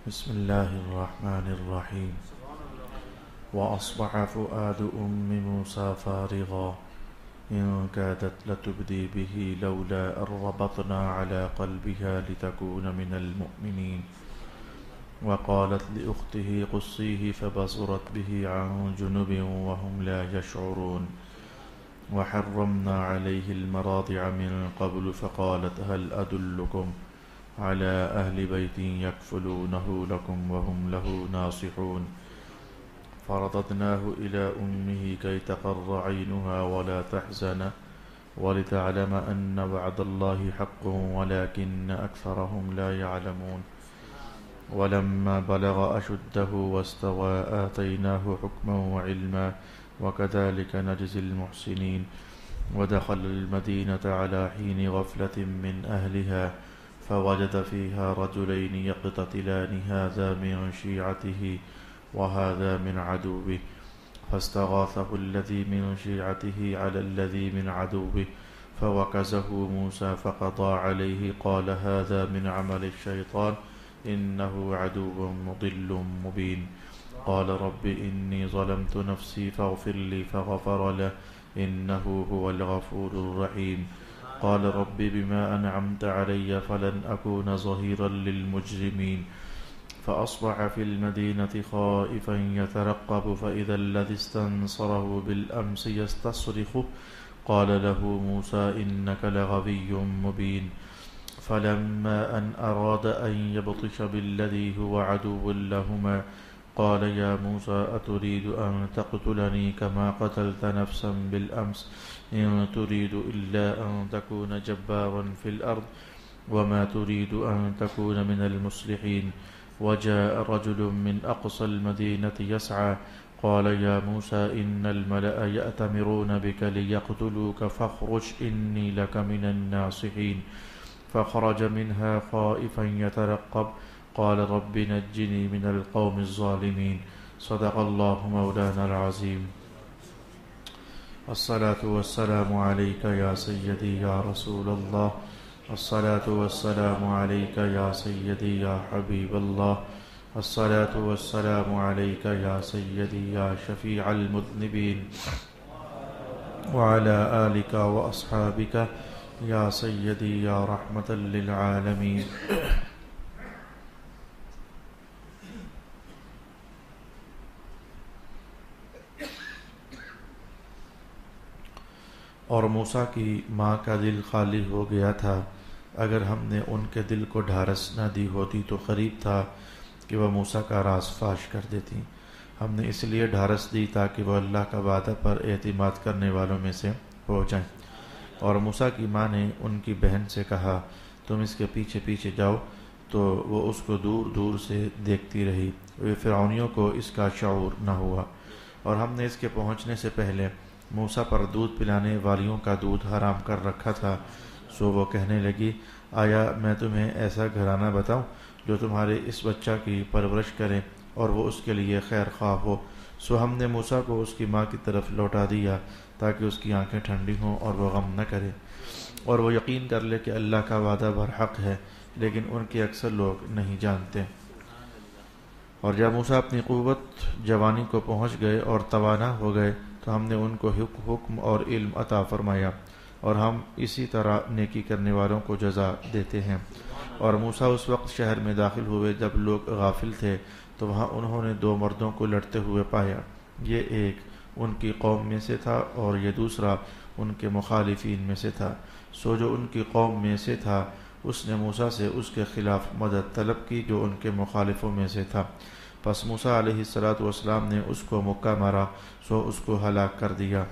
بسم الله الرحمن الرحيم. وأصبح فؤاد أم موسى فارغا إن كادت لتبدي به لولا أن ربطنا على قلبها لتكون من المؤمنين. وقالت لأخته قصيه فبصرت به عن جنب وهم لا يشعرون. وحرمنا عليه المراضع من قبل فقالت هل أدلكم على أهل بيت يكفلونه لكم وهم له ناصحون. فرددناه إلى أمه كي تقر عينها ولا تحزن ولتعلم أن وعد الله حق ولكن أكثرهم لا يعلمون. ولما بلغ أشده واستوى آتيناه حكما وعلما وكذلك نجزي المحسنين. ودخل المدينة على حين غفلة من أهلها فوجد فيها رجلين يقتتلان هذا من شيعته وهذا من عدوه فاستغاثه الذي من شيعته على الذي من عدوه فوكزه موسى فقضى عليه قال هذا من عمل الشيطان إنه عدو مضل مبين. قال رب إني ظلمت نفسي فاغفر لي فغفر له إنه هو الغفور الرحيم. قال رب بما أنعمت علي فلن أكون ظهيرا للمجرمين. فأصبح في المدينة خائفا يترقب فإذا الذي استنصره بالأمس يستصرخه قال له موسى إنك لغوي مبين. فلما أن أراد أن يبطش بالذي هو عدو لهما قال يا موسى أتريد أن تقتلني كما قتلت نفسا بالأمس إن تريد إلا أن تكون جبارا في الأرض وما تريد أن تكون من المصلحين. وجاء رجل من أقصى المدينة يسعى قال يا موسى إن الملأ يأتمرون بك ليقتلوك فاخرج إني لك من الناصحين. فخرج منها خائفا يترقب قال رب نجني من القوم الظالمين. صدق الله مولانا العظيم. الصلاة والسلام عليك يا سيدي يا رسول الله. الصلاة والسلام عليك يا سيدي يا حبيب الله. الصلاة والسلام عليك يا سيدي يا شفيع المذنبين وعلى آلك وأصحابك يا سيدي يا رحمة للعالمين. اور موسیٰ کی ماں کا دل خالی ہو گیا تھا. اگر ہم نے ان کے دل کو ڈھارس نہ دی ہوتی تو قریب تھا کہ وہ موسیٰ کا راز فاش کر دیتی. ہم نے اس لیے ڈھارس دی تاکہ وہ اللہ کا وعدہ پر اعتماد کرنے والوں میں سے ہو جائیں. اور موسیٰ کی ماں نے ان کی بہن سے کہا تم اس کے پیچھے پیچھے جاؤ. تو وہ اس کو دور دور سے دیکھتی رہی. فرعونیوں کو اس کا شعور نہ ہوا اور ہم نے اس کے پہنچنے سے پہلے موسیٰ پر دودھ پلانے والیوں کا دودھ حرام کر رکھا تھا. سو وہ کہنے لگی آیا میں تمہیں ایسا گھرانہ بتاؤں جو تمہارے اس بچہ کی پرورش کرے اور وہ اس کے لیے خیر خواہ ہو. سو ہم نے موسیٰ کو اس کی ماں کی طرف لوٹا دیا تاکہ اس کی آنکھیں ٹھنڈی ہوں اور وہ غم نہ کرے اور وہ یقین کر لے کہ اللہ کا وعدہ برحق ہے لیکن ان کے اکثر لوگ نہیں جانتے. اور جب موسیٰ اپنی قوت جوانی کو پہنچ گئے اور توانا ہو گئے تو ہم نے ان کو حکم اور علم عطا فرمایا اور ہم اسی طرح نیکی کرنے والوں کو جزا دیتے ہیں. اور موسیٰ اس وقت شہر میں داخل ہوئے جب لوگ غافل تھے تو وہاں انہوں نے دو مردوں کو لڑتے ہوئے پایا. یہ ایک ان کی قوم میں سے تھا اور یہ دوسرا ان کے مخالفین میں سے تھا. سو جو ان کی قوم میں سے تھا اس نے موسیٰ سے اس کے خلاف مدد طلب کی جو ان کے مخالفوں میں سے تھا. پس موسیٰ علیہ السلام نے اس کو مکہ مارا سو اس کو ہلاک کر دیا.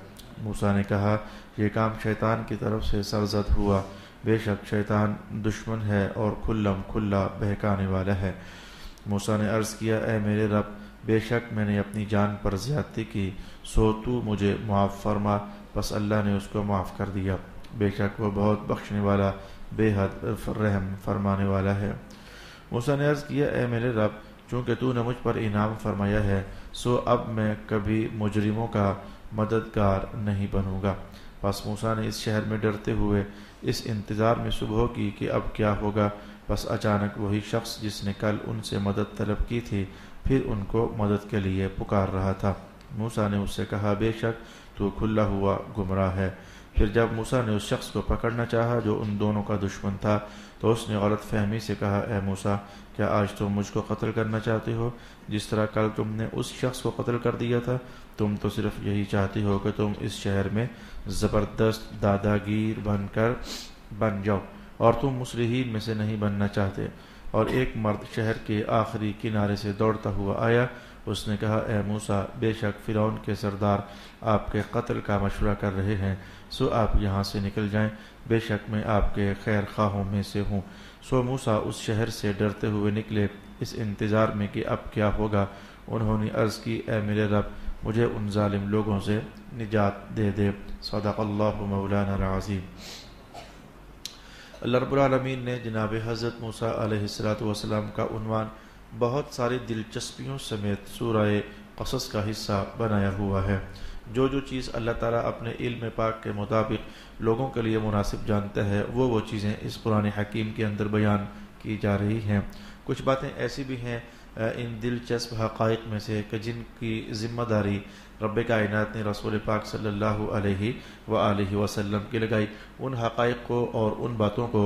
موسیٰ نے کہا یہ کام شیطان کی طرف سے سرزد ہوا. بے شک شیطان دشمن ہے اور کھلم کھلا بہکانے والا ہے. موسیٰ نے عرض کیا اے میرے رب بے شک میں نے اپنی جان پر زیادتی کی سو تو مجھے معاف فرما. پس اللہ نے اس کو معاف کر دیا. بے شک وہ بہت بخشنے والا بے حد رحم فرمانے والا ہے. موسیٰ نے عرض کیا اے میرے رب چونکہ تو نے مجھ پر انعام فرمایا ہے سو اب میں کبھی مجرموں کا مددگار نہیں بنوں گا. پس موسیٰ نے اس شہر میں ڈرتے ہوئے اس انتظار میں صبح کی کہ اب کیا ہوگا بس اچانک وہی شخص جس نے کل ان سے مدد طلب کی تھی پھر ان کو مدد کے لیے پکار رہا تھا۔ موسیٰ نے اس سے کہا بے شک تو کھلا ہوا گمراہ ہے۔ پھر جب موسیٰ نے اس شخص کو پکڑنا چاہا جو ان دونوں کا دشمن تھا تو اس نے غلط فہمی سے کہا اے موسیٰ کیا آج تم مجھ کو قتل کرنا چاہتے ہو جس طرح کل تم نے اس شخص کو قتل کر دیا تھا؟ تم تو صرف یہی چاہتے ہو کہ تم اس شہر میں زبردست داداگیر بن جاؤ اور تم مصلحین میں سے نہیں بننا چاہتے۔ اور ایک مرد شہر کے آخری کنارے سے دوڑتا ہوا آیا، اس نے کہا اے موسیٰ بے شک فرعون کے سردار آپ کے قتل کا مشورہ کر رہے ہیں، سو آپ یہاں سے نکل جائیں، بے شک میں آپ کے خیر خواہوں میں سے ہوں۔ سو موسیٰ اس شہر سے ڈرتے ہوئے نکلے اس انتظار میں کہ اب کیا ہوگا۔ انہوں نے عرض کی اے میرے رب مجھے ان ظالم لوگوں سے نجات دے دے۔ صدق اللہ مولانا العظیم۔ اللہ رب العالمین نے جناب حضرت موسیٰ علیہ السلام کا عنوان بہت ساری دلچسپیوں سمیت سورہ قصص کا حصہ بنایا ہوا ہے۔ جو چیز اللہ تعالیٰ اپنے علم پاک کے مطابق لوگوں کے لیے مناسب جانتا ہے وہ چیزیں اس قرآن حکیم کے اندر بیان کی جا رہی ہیں۔ کچھ باتیں ایسی بھی ہیں ان دلچسپ حقائق میں سے کہ جن کی ذمہ داری رب کائنات نے رسول پاک صلی اللہ علیہ وآلہ وسلم کی لگائی۔ ان حقائق کو اور ان باتوں کو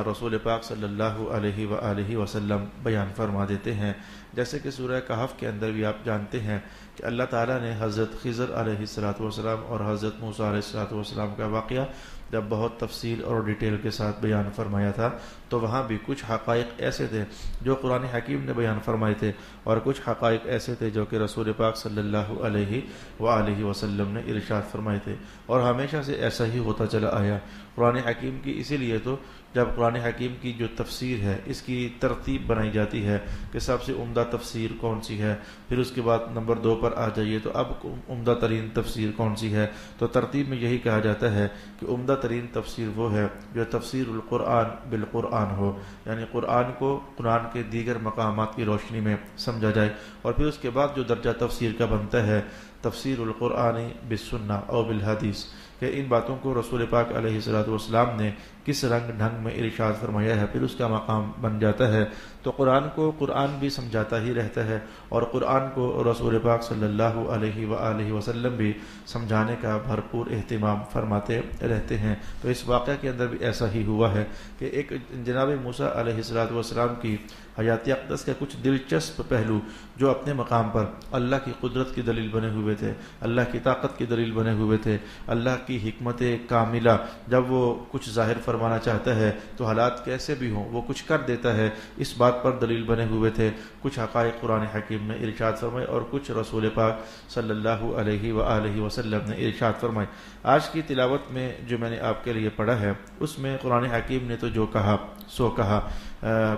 رسول پاک صلی اللہ علیہ وآلہ وسلم بیان فرما دیتے ہیں۔ جیسے کہ سورہ کہف کے اندر بھی آپ جانتے ہیں کہ اللہ تعالیٰ نے حضرت خضر علیہ السلام اور حضرت موسیٰ علیہ السلام کا واقعہ جب بہت تفصیل اور ڈیٹیل کے ساتھ بیان فرمایا تھا تو وہاں بھی کچھ حقائق ایسے تھے جو قرآن حکیم نے بیان فرمائے تھے اور کچھ حقائق ایسے تھے جو کہ رسول پاک صلی اللہ علیہ وآلہ وسلم نے ارشاد فرمائے تھے، اور ہمیشہ سے ایسا ہی ہوتا چلا آیا۔ قرآن حکیم کی اسی لیے تو جب قرآن حکیم کی جو تفسیر ہے اس کی ترتیب بنائی جاتی ہے کہ سب سے عمدہ تفسیر کون سی ہے، پھر اس کے بعد نمبر 2 پر آ جائیے تو اب عمدہ ترین تفسیر کون سی ہے، تو ترتیب میں یہی کہا جاتا ہے کہ عمدہ ترین تفسیر وہ ہے جو تفسیر القرآن بالقرآن ہو، یعنی قرآن کو قرآن کے دیگر مقامات کی روشنی میں سمجھا جائے، اور پھر اس کے بعد جو درجہ تفسیر کا بنتا ہے تفسیر القرآن بالسنہ او بالحدیث، کہ ان باتوں کو رسول پاک علیہ السلام نے کس رنگ ڈھنگ میں ارشاد فرمایا ہے، پھر اس کا مقام بن جاتا ہے۔ تو قرآن کو قرآن بھی سمجھاتا ہی رہتا ہے اور قرآن کو رسول پاک صلی اللہ علیہ وآلہ وسلم بھی سمجھانے کا بھرپور اہتمام فرماتے رہتے ہیں۔ تو اس واقعہ کے اندر بھی ایسا ہی ہوا ہے کہ ایک جناب موسیٰ علیہ السلام کی حیات اقدس کے کچھ دلچسپ پہلو جو اپنے مقام پر اللہ کی قدرت کی دلیل بنے ہوئے تھے، اللہ کی طاقت کی دلیل بنے ہوئے تھے، اللہ کی حکمت کاملہ جب وہ کچھ ظاہر فرمانا چاہتا ہے تو حالات کیسے بھی ہوں وہ کچھ کر دیتا ہے، اس بات پر دلیل بنے ہوئے تھے۔ کچھ حقائق قرآن حکیم نے ارشاد فرمائے اور کچھ رسول پاک صلی اللہ علیہ وآلہ وسلم نے ارشاد فرمائے۔ آج کی تلاوت میں جو میں نے آپ کے لیے پڑھا ہے اس میں قرآن حکیم نے تو جو کہا سو کہا،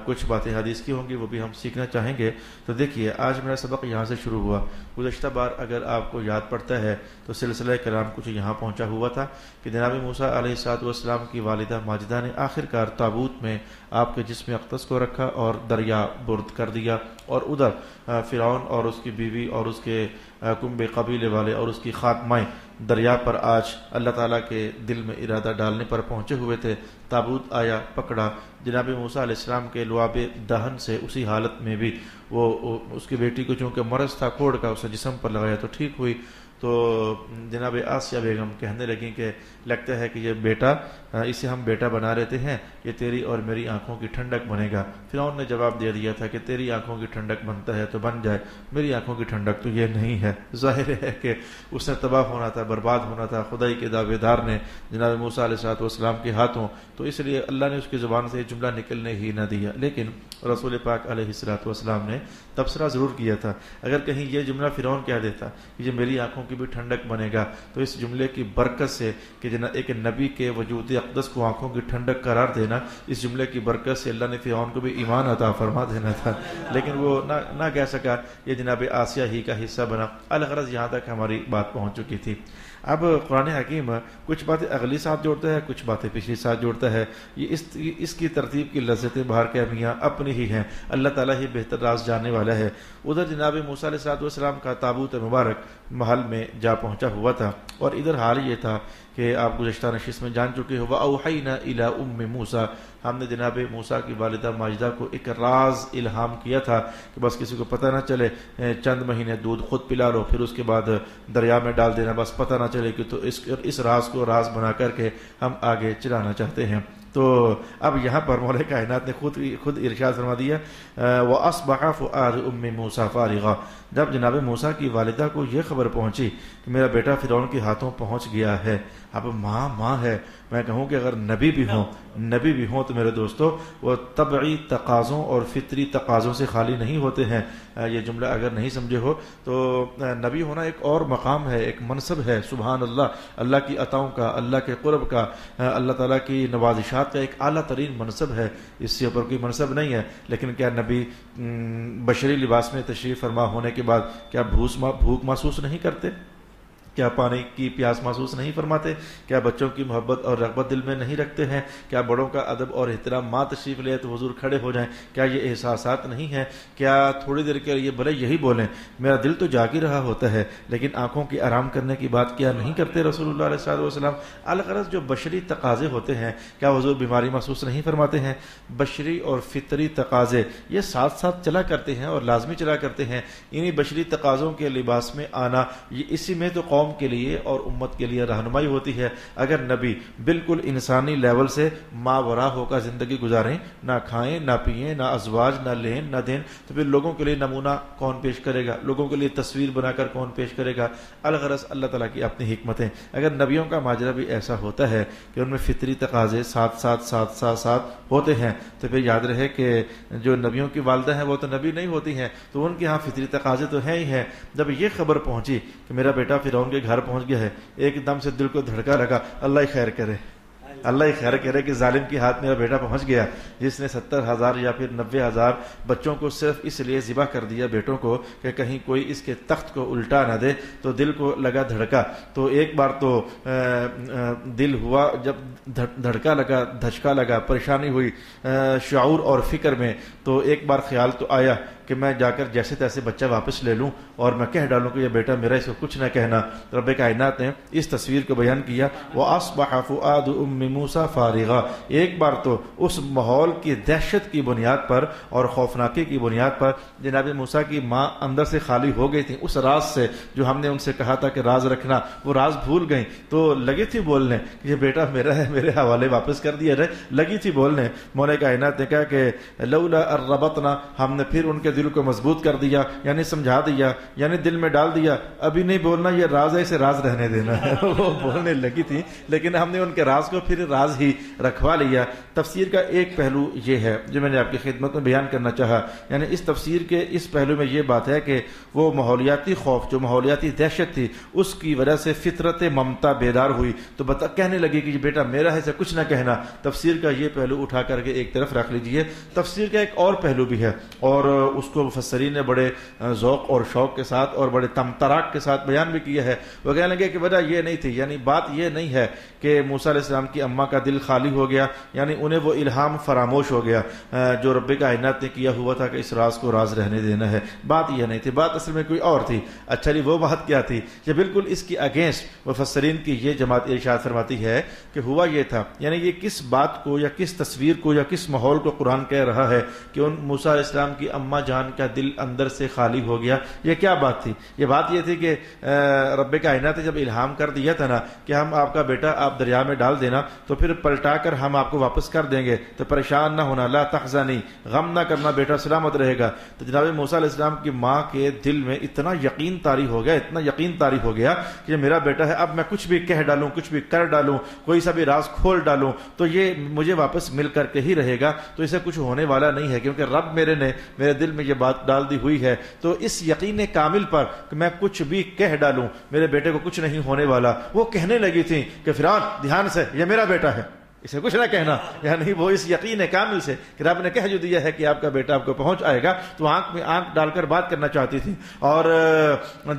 کچھ باتیں حدیث کی ہوں گی وہ بھی ہم سیکھنا چاہیں گے۔ تو دیکھیے آج میرا سبق یہاں سے شروع ہوا۔ گزشتہ بار اگر آپ کو یاد پڑتا ہے تو سلسلہ کلام کچھ یہاں پہنچا ہوا تھا کہ جناب موسیٰ علیہ السلام کی والدہ ماجدہ نے آخر کار تابوت میں آپ کے جسم اقدس کو رکھا اور دریا برد کر دیا، اور ادھر فرعون اور اس کی بیوی اور اس کے کنبے قبیلے والے اور اس کی خاتمائیں دریا پر آج اللہ تعالیٰ کے دل میں ارادہ ڈالنے پر پہنچے ہوئے تھے۔ تابوت آیا، پکڑا، جناب موسیٰ علیہ السلام کے لعاب دہن سے اسی حالت میں بھی وہ اس کی بیٹی کو چونکہ مرض تھا کوڑ کا اسے جسم پر لگایا تو ٹھیک ہوئی۔ تو جناب آسیہ بیگم کہنے لگیں کہ لگتا ہے کہ یہ بیٹا، اسے ہم بیٹا بنا لیتے ہیں، یہ تیری اور میری آنکھوں کی ٹھنڈک بنے گا۔ فرعون نے جواب دے دیا تھا کہ تیری آنکھوں کی ٹھنڈک بنتا ہے تو بن جائے، میری آنکھوں کی ٹھنڈک تو یہ نہیں ہے۔ ظاہر ہے کہ اس نے تباہ ہونا تھا، برباد ہونا تھا خدائی کے دعوے دار نے جناب موسیٰ علیہ السلام کے ہاتھوں، تو اس لیے اللہ نے اس کی زبان سے یہ جملہ نکلنے ہی نہ دیا۔ لیکن رسول پاک علیہ السلام نے تبصرہ ضرور کیا تھا، اگر کہیں یہ جملہ فرعون کہہ دیتا کہ یہ میری آنکھوں کی بھی ٹھنڈک بنے گا تو اس جملے کی برکت سے کہ ایک نبی کے وجود اقدس کو آنکھوں کی ٹھنڈک قرار دینا، اس جملے کی برکت سے اللہ نے فرعون کو بھی ایمان عطا فرما دینا تھا، لیکن وہ نہ کہہ سکا، یہ جناب آسیہ ہی کا حصہ بنا۔ الغرض یہاں تک ہماری بات پہنچ چکی تھی۔ اب قرآن حکیم کچھ باتیں اگلی ساتھ جوڑتا ہے، کچھ باتیں پچھلی ساتھ جوڑتا ہے۔ یہ اس کی ترتیب کی لذتیں باہر کے میاں اپنی ہی ہیں، اللہ تعالیٰ ہی بہتر راز جاننے والا ہے۔ ادھر جناب موسیٰ علیہ السلام کا تابوت مبارک محل میں میں جا پہنچا ہوا تھا. اور ادھر حال یہ تھا کہ آپ گزشتہ نشست میں جان چکے ہو وَأَوْحَيْنَا إِلَىٰ أُمِّ مُوسَىٰ ہم نے جناب موسیٰ کی والدہ ماجدہ کو ایک راز الہام کیا تھا کہ بس کسی کو پتہ نہ چلے, چند مہینے دودھ خود پلا لو پھر اس کے بعد دریا میں ڈال دینا, بس پتہ نہ چلے کہ تو اس راز کو راز بنا کر کے ہم آگے چلانا چاہتے ہیں. تو اب یہاں پر مولا کائنات نے خود ارشاد فرما دیا وَأَصْبَحَ فُؤَادُ أُمِّ مُوسَىٰ فَارِغًا. جب جناب موسیٰ کی والدہ کو یہ خبر پہنچی کہ میرا بیٹا فرعون کے ہاتھوں پہنچ گیا ہے, اب ماں ہے, میں کہوں کہ اگر نبی بھی ہوں تو میرے دوستو وہ طبعی تقاضوں اور فطری تقاضوں سے خالی نہیں ہوتے ہیں. یہ جملہ اگر نہیں سمجھے ہو تو نبی ہونا ایک اور مقام ہے, ایک منصب ہے. سبحان اللہ, اللہ کی عطاؤں کا, اللہ کے قرب کا, اللہ تعالیٰ کی نوازشات کا ایک اعلیٰ ترین منصب ہے, اس سے اوپر کوئی منصب نہیں ہے. لیکن کیا نبی بشری لباس میں تشریف فرما ہونے کے بعد کیا بھوک محسوس نہیں کرتے؟ کیا پانی کی پیاس محسوس نہیں فرماتے؟ کیا بچوں کی محبت اور رغبت دل میں نہیں رکھتے ہیں؟ کیا بڑوں کا ادب اور احترام ماں تشریف لے تو حضور کھڑے ہو جائیں؟ کیا یہ احساسات نہیں ہیں؟ کیا تھوڑی دیر کے لیے بھلے یہی بولیں میرا دل تو جاگ ہی رہا ہوتا ہے, لیکن آنکھوں کی آرام کرنے کی بات کیا نہیں کرتے رسول اللہ علیہ الصلوۃ والسلام؟ الغرض جو بشری تقاضے ہوتے ہیں کیا حضور بیماری محسوس نہیں فرماتے ہیں؟ بشری اور فطری تقاضے یہ ساتھ ساتھ چلا کرتے ہیں اور لازمی چلا کرتے ہیں. انہی بشری تقاضوں کے لباس میں آنا, یہ اسی میں تو قوم کے لیے اور امت کے لیے رہنمائی ہوتی ہے. اگر نبی بالکل انسانی لیول سے ماورا ہو کر زندگی گزاریں, نہ کھائیں نہ پئیں نہ ازواج نہ لین نہ دین, تو پھر لوگوں کے لیے نمونہ کون پیش کرے گا؟ لوگوں کے لیے تصویر بنا کر کون پیش کرے گا؟ الغرض اللہ تعالیٰ کی اپنی حکمتیں. اگر نبیوں کا ماجرا بھی ایسا ہوتا ہے کہ ان میں فطری تقاضے ساتھ ہوتے ہیں, تو پھر یاد رہے کہ جو نبیوں کی والدہ ہیں وہ تو نبی نہیں ہوتی ہیں, تو ان کے ہاں فطری تقاضے تو ہیں ہی ہیں. جب یہ خبر پہنچی کہ میرا بیٹا فرعون کے گھر پہنچ گیا ہے, ایک دم سے دل کو دھڑکا لگا, اللہ ہی خیر کرے, اللہ ہی خیر کرے کہ ظالم کے ہاتھ میرا بیٹا پہنچ گیا, جس نے 70,000 یا پھر 90,000 بچوں کو صرف اس لیے ذبح کر دیا بیٹوں کو کہ کہیں کوئی اس کے تخت کو الٹا نہ دے. تو دل کو لگا دھڑکا, تو ایک بار تو دل ہوا, جب دھڑکا لگا, دھچکا لگا, پریشانی ہوئی شعور اور فکر میں, تو ایک بار خیال تو آیا کہ میں جا کر جیسے تیسے بچہ واپس لے لوں اور میں کہہ ڈالوں کہ یہ بیٹا میرا, اس کو کچھ نہ کہنا. رب کائنات نے اس تصویر کو بیان کیا وَأَصْبَحَ فُؤَادُ أُمِّ مُوسَىٰ فَارِغًا. ایک بار تو اس ماحول کی دہشت کی بنیاد پر اور خوفناکی کی بنیاد پر جناب موسیٰ کی ماں اندر سے خالی ہو گئی تھی. اس راز سے جو ہم نے ان سے کہا تھا کہ راز رکھنا, وہ راز بھول گئیں, تو لگی تھی بولنے کہ یہ بیٹا میرا ہے, میرے حوالے واپس کر دیا جائے, لگی تھی بولنے. مولا کائنات نے کہا کہ لولا الربطنا, ہم نے پھر ان کے دل کو مضبوط کر دیا, یعنی سمجھا دیا, یعنی دل میں ڈال دیا, ابھی نہیں بولنا, یہ راز ہے, اسے راز رہنے دینا ہے. وہ بولنے لگی تھی لیکن ہم نے ان کے راز کو پھر راز ہی رکھوا لیا. تفسیر کا ایک پہلو یہ ہے جو میں نے آپ کی خدمت میں بیان کرنا چاہا, یعنی اس تفسیر کے اس پہلو میں یہ بات ہے کہ وہ ماحولیاتی خوف, جو ماحولیاتی دہشت تھی, اس کی وجہ سے فطرت ممتا بیدار ہوئی, تو کہنے لگی کہ یہ بیٹا میرا ہے, اسے کچھ نہ کہنا. تفسیر کا یہ پہلو اٹھا کر کے ایک طرف رکھ لیجئے. تفسیر کا ایک اور پہلو بھی ہے اور اس کو مفسرین نے بڑے ذوق اور شوق کے ساتھ اور بڑے تمطراق کے ساتھ بیان بھی کیا ہے. وہ کہنے لگے کہ وجہ یہ نہیں تھی, یعنی بات یہ نہیں ہے کہ موسیٰ علیہ السلام کی اماں کا دل خالی ہو گیا, یعنی انہیں وہ الہام فراموش ہو گیا جو رب کائنات نے کیا ہوا تھا کہ اس راز کو راز رہنے دینا ہے. بات یہ نہیں تھی, بات اصل میں کوئی اور تھی. اچھا جی, وہ بات کیا تھی؟ یہ بالکل اس کی اگینسٹ مفسرین کی یہ جماعت ارشاد فرماتی ہے کہ ہوا یہ تھا, یعنی یہ کس بات کو یا کس تصویر کو یا کس ماحول کو قرآن کہہ رہا ہے کہ ان موسیٰ علیہ السلام کی اماں جان کا دل اندر سے خالی ہو گیا. یہ کیا بات تھی؟ یہ بات یہ تھی کہ رب کائنات نے جب الہام کر دیا تھا نا کہ ہم آپ کا بیٹا آپ دریا میں ڈال دینا, تو پھر پلٹا کر ہم آپ کو واپس کر دیں گے, تو پریشان نہ ہونا, لا تحزنی, غم نہ کرنا, بیٹا سلامت رہے گا. تو جناب موسیٰ علیہ السلام کی ماں کے دل میں اتنا یقین طاری ہو گیا, اتنا یقین طاری ہو گیا کہ یہ میرا بیٹا ہے, اب میں کچھ بھی کہہ ڈالوں, کچھ بھی کر ڈالوں, کوئی سا بھی راز کھول ڈالوں, تو یہ مجھے واپس مل کر کے ہی رہے گا, تو اسے کچھ ہونے والا نہیں ہے, کیونکہ رب میرے دل میں یہ بات ڈال دی ہوئی ہے. تو اس یقین کامل پر کہ میں کچھ بھی کہہ ڈالوں میرے بیٹے کو کچھ نہیں ہونے والا, وہ کہنے لگی تھی کہ فرعون دھیان سے, یہ میرا بیٹا ہے, اسے کچھ نہ کہنا، یعنی وہ اس یقین کامل سے کہ رب نے کہہ جو دیا ہے کہ آپ کا بیٹا آپ کو پہنچ آئے گا، تو آنکھ میں آنکھ ڈال کر بات کرنا چاہتی تھی، اور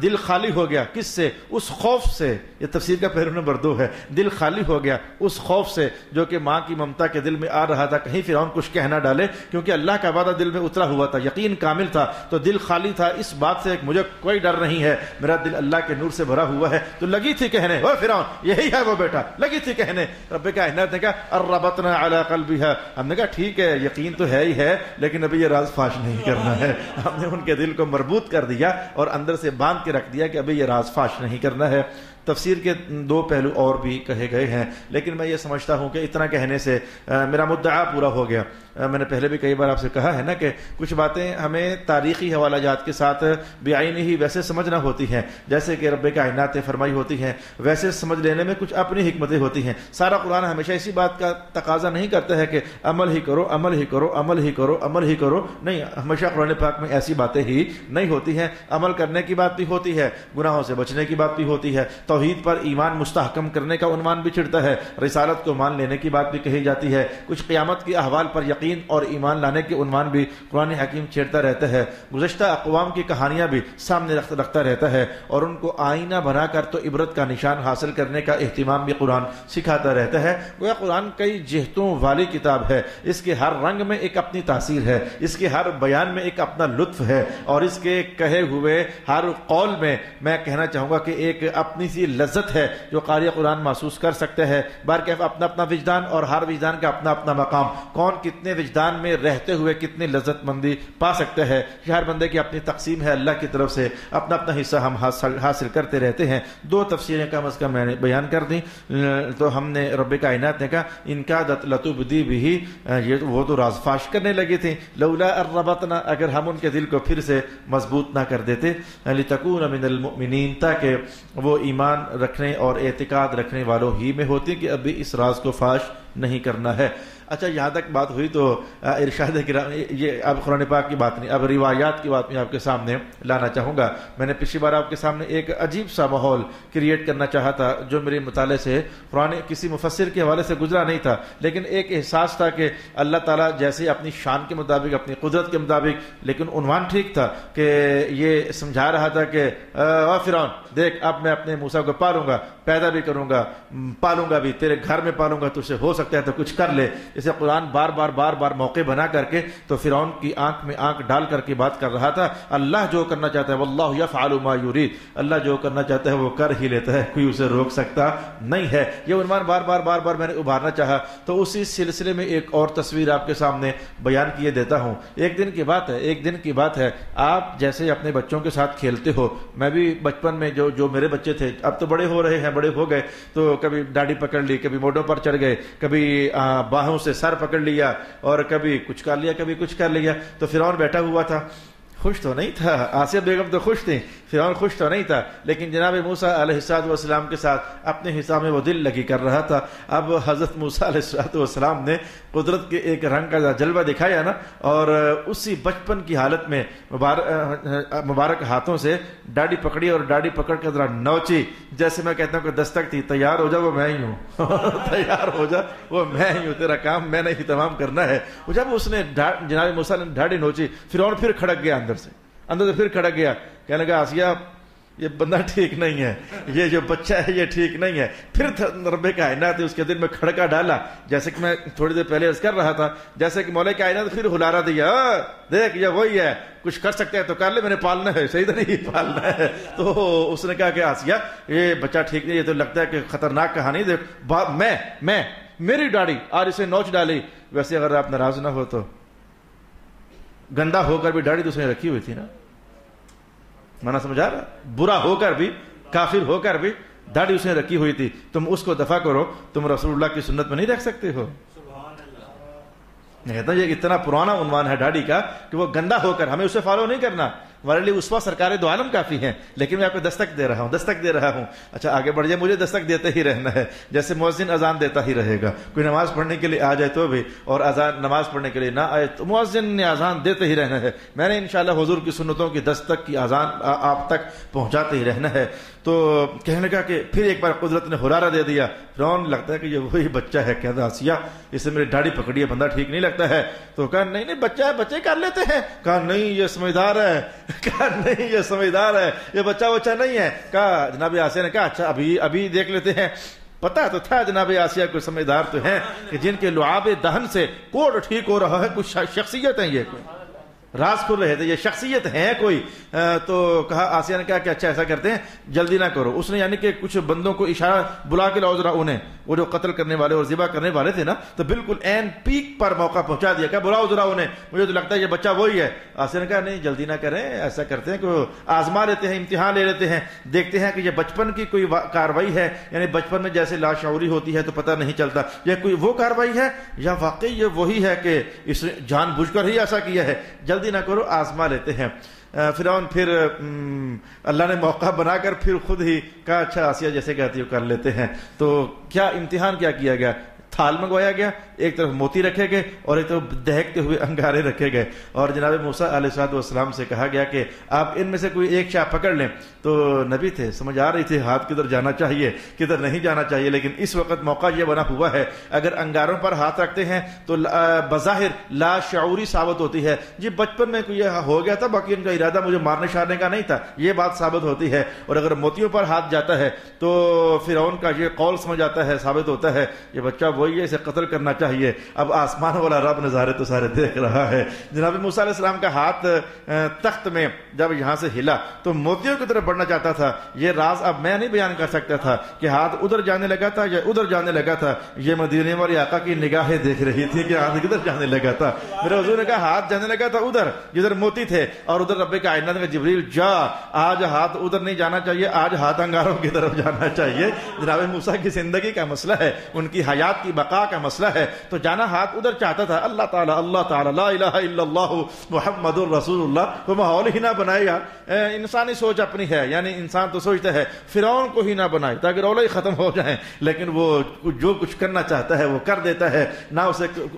دل خالی ہو گیا کس سے؟ اس خوف سے. یہ تفسیر کا پہلو نمبر 2 ہے. دل خالی ہو گیا اس خوف سے جو کہ ماں کی ممتا کے دل میں آ رہا تھا، کہیں فرعون کچھ کہہ نہ ڈالے، کیونکہ اللہ کا وعدہ دل میں اترا ہوا تھا، یقین کامل تھا، تو دل خالی تھا اس بات سے کہ مجھے کوئی ڈر نہیں ہے، میرا دل اللہ کے نور سے بھرا ہوا ہے. تو لگی تھی کہنے، او فرعون یہی ہے وہ بیٹا، لگی تھی کہنے. رب کائنات نے کہا اربطنا علی قلبها، ہم نے کہا ٹھیک ہے یقین تو ہے ہی ہے، لیکن ابھی یہ راز فاش نہیں کرنا ہے. ہم نے ان کے دل کو مربوط کر دیا اور اندر سے باندھ کے رکھ دیا کہ ابھی یہ راز فاش نہیں کرنا ہے. تفسیر کے 2 پہلو اور بھی کہے گئے ہیں، لیکن میں یہ سمجھتا ہوں کہ اتنا کہنے سے میرا مدعا پورا ہو گیا. میں نے پہلے بھی کئی بار آپ سے کہا ہے نا کہ کچھ باتیں ہمیں تاریخی حوالہ جات کے ساتھ بعین ہی ویسے سمجھنا ہوتی ہیں، جیسے کہ رب کائنات نے فرمائی ہوتی ہیں، ویسے سمجھ لینے میں کچھ اپنی حکمتیں ہوتی ہیں. سارا قرآن ہمیشہ اسی بات کا تقاضا نہیں کرتا ہے کہ عمل ہی کرو عمل ہی کرو عمل ہی کرو عمل ہی کرو، نہیں، ہمیشہ قرآن پاک میں ایسی باتیں ہی نہیں ہوتی ہیں. عمل کرنے کی بات بھی ہوتی ہے، گناہوں سے بچنے کی بات بھی ہوتی ہے، توحید پر ایمان مستحکم کرنے کا عنوان بھی چھڑتا ہے، رسالت کو مان لینے کی بات بھی کہی جاتی ہے، کچھ قیامت کے احوال پر یقین اور ایمان لانے کے عنوان بھی قرآن حکیم چھیڑتا رہتا ہے، گزشتہ اقوام کی کہانیاں بھی سامنے رکھتا رہتا ہے، اور ان کو آئینہ بنا کر تو عبرت کا نشان حاصل کرنے کا اہتمام بھی قرآن سکھاتا رہتا ہے. وہ قرآن کئی جہتوں والی کتاب ہے، اس کے ہر رنگ میں ایک اپنی تاثیر ہے، اس کے ہر بیان میں ایک اپنا لطف ہے، اور اس کے کہے ہوئے ہر قول میں کہنا چاہوں گا کہ ایک اپنی سی لذت ہے جو قاری قرآن محسوس کر سکتے ہیں. بارکیف اپنا اپنا وجدان، اور ہر وجدان کا اپنا اپنا مقام، کون کتنے وجدان میں رہتے ہوئے کتنی لذت مندی پا سکتے ہیں، ہر بندے کی اپنی تقسیم ہے، اللہ کی طرف سے اپنا اپنا حصہ ہم حاصل کرتے رہتے ہیں. 2 تفسیریں کم از کم میں نے بیان کر دی. تو ہم نے رب کائنات نے کہا ان کادت لتبدی بھی، یہ وہ تو راز فاش کرنے لگی تھی، لولا اربطنا، اگر ہم ان کے دل کو پھر سے مضبوط نہ کر دیتے، لتکون من المؤمنین، تاکہ وہ ایمان رکھنے اور اعتقاد رکھنے والوں ہی میں ہوتی کہ ابھی اس راز کو فاش نہیں کرنا ہے. اچھا یہاں تک بات ہوئی تو ارشاد کرام، یہ اب قرآن پاک کی بات نہیں، اب روایات کی بات میں آپ کے سامنے لانا چاہوں گا. میں نے پچھلی بار آپ کے سامنے ایک عجیب سا ماحول کریٹ کرنا چاہا تھا جو میرے مطالعے سے قرآن کسی مفسر کے حوالے سے گزرا نہیں تھا، لیکن ایک احساس تھا کہ اللہ تعالیٰ جیسے اپنی شان کے مطابق، اپنی قدرت کے مطابق، لیکن عنوان ٹھیک تھا کہ یہ سمجھا رہا تھا کہ فرعون دیکھ اب میں اپنے موسیٰ کو پالوں گا، پیدا بھی کروں گا، پالوں گا بھی، تیرے گھر میں پالوں گا، تجھ سے ہو سکتا ہے تو کچھ کر لے. اسے قرآن بار بار موقع بنا کر کے تو فرعون کی آنکھ میں آنکھ ڈال کر کے بات کر رہا تھا. اللہ جو کرنا چاہتا ہے، واللہ یفعل ما یرید، اللہ جو کرنا چاہتا ہے وہ کر ہی لیتا ہے، کوئی اسے روک سکتا نہیں ہے. یہ عنوان بار میں نے ابھارنا چاہا، تو اسی سلسلے میں ایک اور تصویر آپ کے سامنے بیان کیے دیتا ہوں. ایک دن کی بات ہے، آپ جیسے اپنے بچوں کے ساتھ کھیلتے ہو، میں بھی بچپن میں جو میرے بچے تھے، اب تو بڑے ہو رہے ہیں، بڑے ہو گئے، تو کبھی ڈاڑی پکڑ لی، کبھی موڈوں پر چڑھ گئے، کبھی باہوں سے سر پکڑ لیا، اور کبھی کچھ کر لیا کبھی کچھ کر لیا. تو فرعون بیٹھا ہوا تھا، خوش تو نہیں تھا، آسیہ بیگم تو خوش تھی، فرعون خوش تو نہیں تھا، لیکن جناب موسیٰ علیہ السلام کے ساتھ اپنے حساب میں وہ دل لگی کر رہا تھا. اب حضرت موسیٰ علیہ السلام نے قدرت کے ایک رنگ کا جلوہ دکھایا نا، اور اسی بچپن کی حالت میں مبارک ہاتھوں سے ڈاڑی پکڑی، اور ڈاڑی پکڑ کر ذرا نوچی، جیسے میں کہتا ہوں کہ دستک تھی، تیار ہو جا وہ میں ہی ہوں تیار ہو جا وہ میں ہی ہوں، تیرا کام میں نے ہی تمام کرنا ہے. جب اس نے جناب موسیٰ نے ڈاڑی نوچی، فرعون پھر کھڑک گیا، اندر سے پھر کھڑک گیا، کہنے لگا آسیہ یہ بندہ ٹھیک نہیں ہے، یہ جو بچہ ہے یہ ٹھیک نہیں ہے. پھر رب کائنات نے اس کے دل میں کھڑکا ڈالا، جیسے کہ میں تھوڑی دیر پہلے عرض کر رہا تھا، جیسے کہ مولا کائنات پھر ہلارا دیا، دیکھ یہ وہی ہے، کچھ کر سکتے ہیں تو کر لے، میں نے پالنا ہے، صحیح تو نہیں پالنا ہے. تو اس نے کہا کہ آسیہ یہ بچہ ٹھیک نہیں، یہ تو لگتا ہے کہ خطرناک کہانی، دیکھ میں میری ڈاڑی آج اسے نوچ ڈالی. ویسے اگر آپ ناراض نہ ہو تو گندا ہو کر بھی ڈاڑی تو اس نے رکھی ہوئی تھی نا، مانا سمجھا رہا، برا ہو کر بھی، کافر ہو کر بھی داڑھی اس نے رکھی ہوئی تھی. تم اس کو دفع کرو، تم رسول اللہ کی سنت میں نہیں رکھ سکتے ہو. کہتا یہ اتنا پرانا عنوان ہے ڈاڑھی کا کہ وہ گندا ہو کر، ہمیں اسے فالو نہیں کرنا. ہمارے لیے اسوہ سرکار دو عالم کافی ہیں، لیکن میں آپ کو دستک دے رہا ہوں. اچھا آگے بڑھ جائے، مجھے دستک دیتے ہی رہنا ہے، جیسے مؤذن اذان دیتا ہی رہے گا. کوئی نماز پڑھنے کے لیے آ جائے تو بھی، اور اذان نماز پڑھنے کے لیے نہ آئے تو مؤذن نے اذان دیتے ہی رہنا ہے. میں نے انشاءاللہ حضور کی سنتوں کی دستک کی اذان آپ تک پہنچاتے ہی رہنا ہے. تو کہنے لگا کہ پھر ایک بار قدرت نے ہرارہ دے دیا. فرعون لگتا ہے کہ یہ وہی بچہ ہے، کہتا آسیہ اس سے میری داڑھی پکڑی ہے، بندہ ٹھیک نہیں لگتا ہے. تو کہا نہیں بچہ ہے، بچے کر لیتے ہیں. کہا نہیں یہ سمجھدار ہے. کہا نہیں یہ سمجھدار ہے، یہ بچہ نہیں ہے. کہا جناب آسیہ نے کہا اچھا ابھی دیکھ لیتے ہیں. پتا تو تھا جناب آسیہ کو سمجھدار تو ہیں کہ جن کے لعاب دہن سے کوڑ ٹھیک ہو رہا ہے، کچھ شخصیت ہیں، یہ کوئی راز کھل رہے تھے، یہ شخصیت ہے کوئی. تو کہا آسیہ نے کہا کہ اچھا ایسا کرتے ہیں جلدی نہ کرو. اس نے یعنی کہ کچھ بندوں کو اشارہ بلا کے لاؤ ذرا انہیں، وہ جو قتل کرنے والے اور ذبح کرنے والے تھے نا، تو بالکل عین پیک پر موقع پہنچا دیا. کہا بلاؤ ذرا انہیں، مجھے تو لگتا ہے یہ بچہ وہی ہے. آسیہ نے کہا نہیں جلدی نہ کریں، ایسا کرتے ہیں کہ آزما لیتے ہیں، امتحان لے لیتے ہیں، دیکھتے ہیں کہ یہ بچپن کی کوئی کاروائی ہے، یعنی بچپن میں جیسے لاشعوری ہوتی ہے تو پتہ نہیں چلتا، یہ کوئی وہ کاروائی ہے یا واقعی یہ وہی ہے کہ اس نے جان بوجھ کر ہی ایسا کیا ہے. جلدی نہ کرو، آزما لیتے ہیں. فرعون پھر اللہ نے موقع بنا کر پھر خود ہی کہا اچھا آسیہ جیسے کہتی ہو کر لیتے ہیں. تو کیا امتحان کیا کیا گیا؟ تھال منگوایا گیا، ایک طرف موتی رکھے گئے اور ایک طرف دہکتے ہوئے انگارے رکھے گئے، اور جناب موسیٰ علیہ السلام سے کہا گیا کہ آپ ان میں سے کوئی ایک شاہ پکڑ لیں. تو نبی تھے، سمجھ آ رہی تھی ہاتھ کدھر جانا چاہیے کدھر نہیں جانا چاہیے، لیکن اس وقت موقع یہ بنا ہوا ہے اگر انگاروں پر ہاتھ رکھتے ہیں تو بظاہر لا شعوری ثابت ہوتی ہے، جی بچپن میں کوئی ہو گیا تھا، باقی ان کا ارادہ مجھے مارنے شارنے کا نہیں تھا، یہ بات ثابت ہوتی ہے. اور اگر موتیوں پر ہاتھ جاتا ہے تو فرعون کا یہ قول سمجھ آتا ہے، ثابت ہوتا ہے یہ بچہ وہی ہے، اسے قتل کرنا چاہیے. اب آسمان والا رب نظارے تو سارے دیکھ رہا ہے. جناب موسیٰ علیہ السلام کا ہاتھ تخت میں جب یہاں سے ہلا تو موتیوں کی طرف بڑھنا چاہتا تھا. یہ راز اب میں نہیں بیان کر سکتا تھا کہ ہاتھ ادھر جانے لگا تھا یا ادھر جانے لگا تھا. یہ مدینے والی آقا کی نگاہیں دیکھ رہی تھی کہ ہاتھ کدھر جانے لگا تھا. میرے حضور نے کہا ہاتھ جانے لگا تھا ادھر جدھر موتی تھے، اور ادھر رب کائنات نے جبریل جا، آج ہاتھ ادھر نہیں جانا چاہیے، آج ہاتھ انگاروں کی طرف جانا چاہیے. جناب موسیٰ کی زندگی کا مسئلہ ہے، ان کی حیات کی بقا کا مسئلہ ہے. تو جانا ہاتھ ادھر چاہتا تھا. اللہ تعالی لا الہ الا اللہ محمد الرسول اللہ کو ماحول ہی نہ بنائے. یار انسانی سوچ اپنی ہے، یعنی انسان تو سوچتا ہے فرعون کو ہی نہ بنائے تاکہ رولے ہی ختم ہو جائیں، لیکن وہ جو کچھ کرنا چاہتا ہے وہ کر دیتا ہے. نہ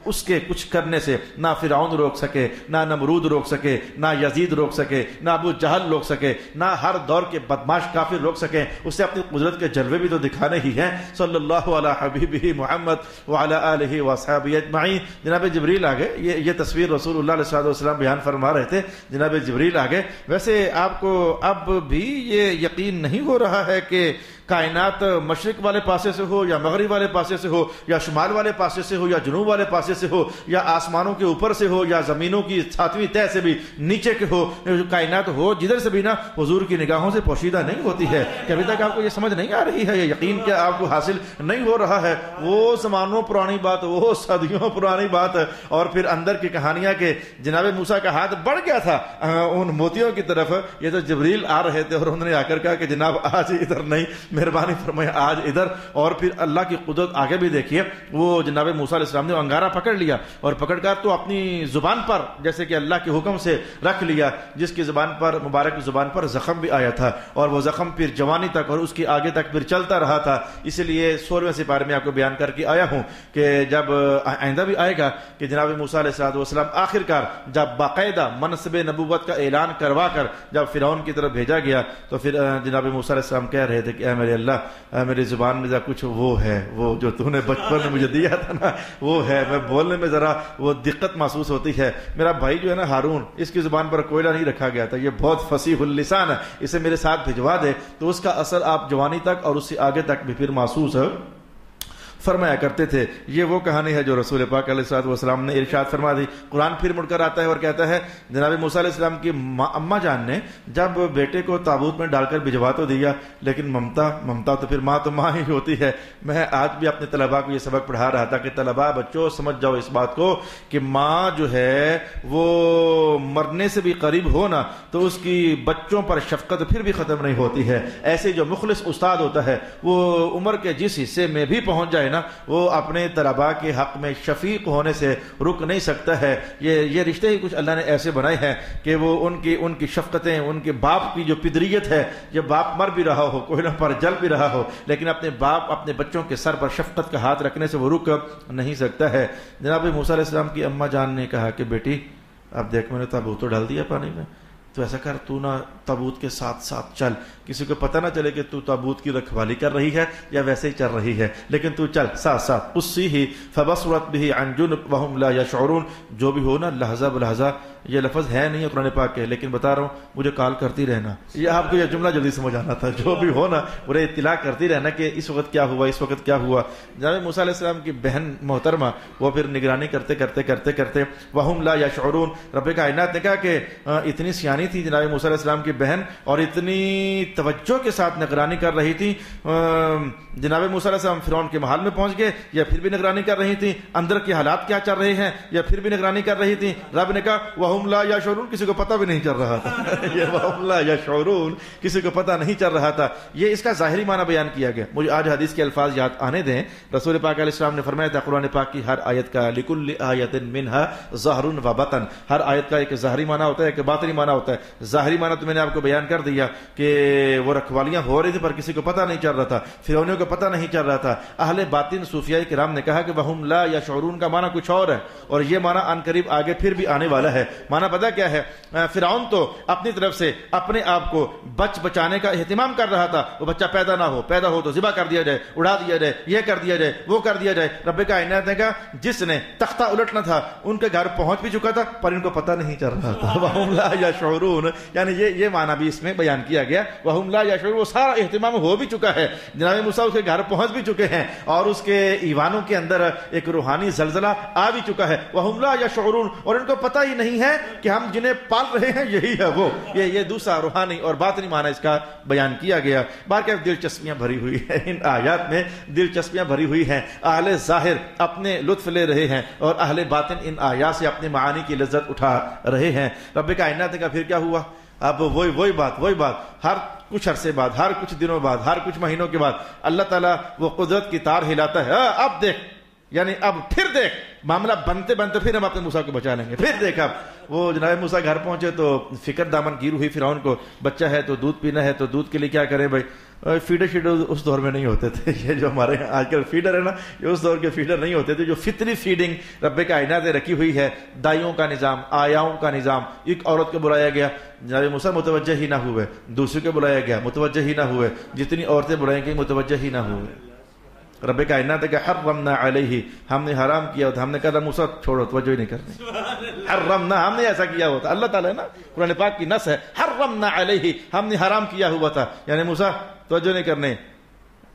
اس کے کچھ کرنے سے نہ فرعون روک سکے، نہ نمرود روک سکے، نہ یزید روک سکے، نہ ابو جہل روک سکے، نہ ہر دور کے بدماش کافر روک سکے. اسے اپنی قدرت کے جلوے بھی تو دکھانے ہی ہیں. صلی اللہ علی حبیبہ محمد وعلی آلہ واصحابہ اجمعین. جناب جبریل آ گئے. یہ تصویر رسول اللہ علیہ السلام بیان فرما رہے تھے. جناب جبریل آ گئے. ویسے آپ کو اب بھی یہ یقین نہیں ہو رہا ہے کہ کائنات مشرق والے پاسے سے ہو یا مغرب والے پاسے سے ہو یا شمال والے پاسے سے ہو یا جنوب والے پاسے سے ہو یا آسمانوں کے اوپر سے ہو یا زمینوں کی 7ویں تہہ سے بھی نیچے کے ہو، کائنات ہو جدھر سے بھی نا حضور کی نگاہوں سے پوشیدہ نہیں ہوتی ہے. کہ ابھی تک آپ کو یہ سمجھ نہیں آ رہی ہے، یہ یقین کیا آپ کو حاصل نہیں ہو رہا ہے؟ وہ زمانوں پرانی بات، وہ صدیوں پرانی بات، اور پھر اندر کی کہانیاں کہ جناب موسیٰ کا ہاتھ بڑھ گیا تھا ان موتیوں کی طرف. یہ تو جبریل آ رہے تھے اور انہوں نے آ کر کہا کہ جناب آج ادھر نہیں، مہربانی فرمائے آج ادھر. اور پھر اللہ کی قدرت آگے بھی دیکھیے. وہ جناب موسیٰ علیہ السلام نے انگارہ پکڑ لیا اور پکڑ کر تو اپنی زبان پر جیسے کہ اللہ کے حکم سے رکھ لیا، جس کی زبان پر مبارک زبان پر زخم بھی آیا تھا، اور وہ زخم پھر جوانی تک اور اس کی آگے تک پھر چلتا رہا تھا. اس لیے 16ویں سپارے میں آپ کو بیان کر کے آیا ہوں کہ جب آئندہ بھی آئے گا کہ جناب موسیٰ علیہ السلام آخر کار جب باقاعدہ منصب نبوت کا اعلان کروا کر جب فرعون کی طرف بھیجا گیا تو پھر جناب موسیٰ علیہ السلام کہہ رہے تھے کہ اے میرے اللہ، میری زبان میں ذرا کچھ وہ ہے، وہ جو تو نے بچپن میں مجھے دیا تھا نا وہ ہے، میں بولنے میں ذرا وہ دقت محسوس ہوتی ہے. میرا بھائی جو ہے نا ہارون، اس کی زبان پر کوئلہ نہیں رکھا گیا تھا، یہ بہت فصیح اللسان ہے، اسے میرے ساتھ بھجوا دے تو اس کا اثر آپ جوانی تک اور اس سے آگے تک بھی پھر محسوس فرمایا کرتے تھے. یہ وہ کہانی ہے جو رسول پاک علیہ السلام نے ارشاد فرما دی. قرآن پھر مڑ کر آتا ہے اور کہتا ہے جناب موسیٰ علیہ السلام کی اماں جان نے جب بیٹے کو تابوت میں ڈال کر بھجوا تو دیا، لیکن ممتا تو پھر ماں تو ماں ہی ہوتی ہے. میں آج بھی اپنے طلباء کو یہ سبق پڑھا رہا تھا کہ طلباء بچوں سمجھ جاؤ اس بات کو کہ ماں جو ہے وہ مرنے سے بھی قریب ہو نا تو اس کی بچوں پر شفقت پھر بھی ختم نہیں ہوتی ہے. ایسے جو مخلص استاد ہوتا ہے وہ عمر کے جس حصے میں بھی پہنچ جائے نا وہ اپنے طلباء کے حق میں شفیق ہونے سے رک نہیں سکتا ہے. یہ رشتے ہی کچھ اللہ نے ایسے بنائے ہیں کہ وہ ان کی شفقتیں، ان کے باپ کی جو پدریت ہے، جب باپ مر بھی رہا ہو، کوئی نہ پر جل بھی رہا ہو، لیکن اپنے باپ اپنے بچوں کے سر پر شفقت کا ہاتھ رکھنے سے وہ رک نہیں سکتا ہے. جناب موسیٰ علیہ السلام کی اماں جان نے کہا کہ بیٹی اب دیکھ میں نے تابوت تو ڈال دیا پانی میں، تو ایسا کر تو نہ تابوت کے ساتھ ساتھ چل، کسی کو پتہ نہ چلے کہ تو تابوت کی رکھوالی کر رہی ہے یا ویسے ہی چل رہی ہے، لیکن تو چل ساتھ ساتھ. اسی فبصرت به عن جنب وهم لا يشعرون. جو بھی ہو نا لحظہ بلحظہ، یہ لفظ ہے نہیں قرآن پاک کے، لیکن بتا رہا ہوں مجھے کال کرتی رہنا. یہ آپ کو یہ جملہ جلدی سمجھ آنا تھا. جو بھی ہو نا مجھے اطلاع کرتی رہنا کہ اس وقت کیا ہوا، اس وقت کیا ہوا. جناب موسیٰ علیہ السلام کی بہن محترمہ وہ پھر نگرانی کرتے کرتے کرتے کرتے وهم لا يشعرون. رب کائنات نے کہا کہ اتنی سیانی تھی جناب موسیٰ علیہ السلام کی بہن اور اتنی توجہ کے ساتھ نگرانی کر رہی تھی. جناب موسیٰ علیہ السلام فرعون کے محل میں پہنچ گئے یا پھر بھی نگرانی کر رہی تھی، اندر کے حالات کیا چل رہے ہیں یا پھر بھی نگرانی کر رہی تھی. رب نے کہا وَهُمْ لَا يَشْعُرُونَ، کسی کو پتہ بھی نہیں چل رہا تھا. یہ وَهُمْ لَا يَشْعُرُونَ کسی کو پتہ نہیں چل رہا تھا. یہ اس کا ظاہری معنی بیان کیا گیا. مجھے آج حدیث کے الفاظ یاد آنے دیں. رسول پاک علیہ السلام نے فرمایا تھا قرآن پاک کی ہر آیت کا لِكُلِّ آیَةٍ مِّنْهَا ظَاهِرٌ وَبَاطِنٌ، ہر آیت کا ایک ظاہری معنی ہوتا ہے ایک باطنی معنی ہوتا ہے. ظاہری معنی تو میں نے آپ کو بیان کر دیا کہ وہ رکھوالیاں ہو رہی تھی پر کسی کو پتہ نہیں چل رہا تھا، فرعونیوں کو پتہ نہیں چل رہا تھا. اہل باطن صوفیاء کرام نے کہا کہ وَهُمْ لَا يَشْعُرُونَ کا معنی کچھ اور ہے، اور یہ معنی ان قریب آگے پھر بھی آنے والا ہے. معنی پتہ کیا ہے؟ فرعون تو اپنی طرف سے اپنے آپ کو بچانے کا اہتمام کر رہا تھا. وہ بچہ پیدا ہو تو ذبح کر دیا جائے، اڑا دیا جائے، یہ کر دیا جائے، وہ کر دیا جائے. رب کائنات نے کہا جس نے تختہ الٹنا تھا ان کے گھر پہنچ بھی چکا تھا پر ان کو پتہ نہیں چل رہا تھا. وَهُمْ لَا يَشْعُرُونَ یعنی یہ معنی بھی اس میں بیان کیا گیا. وَهُمْ لَا يَشْعُرُونَ وہ سارا اہتمام ہو بھی چکا ہے، جناب موسیٰ اس کے گھر پہنچ بھی چکے ہیں اور اس کے ایوانوں کے اندر ایک روحانی زلزلہ آ بھی چکا ہے. وَهُمْ لَا يَشْعُرُونَ اور ان کو پتہ ہی نہیں ہے کہ ہم جنہیں پال رہے ہیں یہی ہے وہ. یہ دوسرا روحانی اور باطنی معنی اس کا بیان کیا گیا. باقی دلچسپیاں بھری ہوئی ہیں ان آیات میں، دلچسپیاں بھری ہوئی ہیں. اہل ظاہر اپنے لطف لے رہے ہیں اور اہل باطن ان آیات سے اپنے معانی کی لذت اٹھا رہے ہیں. رب کائنات کا پھر کیا ہوا؟ اب وہی بات ہر کچھ عرصے بعد، ہر کچھ دنوں بعد، ہر کچھ مہینوں کے بعد اللہ تعالیٰ وہ قدرت کی تار ہلاتا ہے. اب دیکھ، یعنی اب پھر دیکھ، معاملہ بنتے بنتے پھر ہم اپنے موسیٰ کو بچا لیں گے. پھر دیکھ اب وہ جناب موسیٰ گھر پہنچے تو فکر دامن گیر ہوئی فرعون کو. بچہ ہے تو دودھ پینا ہے، تو دودھ کے لیے کیا کریں بھائی؟ فیڈر اس دور میں نہیں ہوتے تھے. یہ جو ہمارے آج کل فیڈر ہے نا، یہ اس دور کے فیڈر نہیں ہوتے تھے. جو فطری فیڈنگ رب کائنات نے رکھی ہوئی ہے، دائیوں کا نظام، آیاؤں کا نظام. ایک عورت کو بلایا گیا، جناب موسیٰ متوجہ ہی نہ ہوئے. دوسرے کو بلایا گیا، متوجہ ہی نہ ہوئے. جتنی عورتیں بلائیں گی متوجہ ہی نہ ہوئے. رب کائنات کہ حرمنا علیہ، ہم نے حرام کیا ہوتا. ہم نے کہا موسیٰ چھوڑو، توجہ ہی نہیں کرنی. حرمنا، ہم نے ایسا کیا ہوتا. اللہ تعالیٰ نا قرآن پاک کی نص ہے، حرمنا علیہ، ہم نے حرام کیا ہوا تھا. یعنی موسیٰ توجہ نہیں کرنے،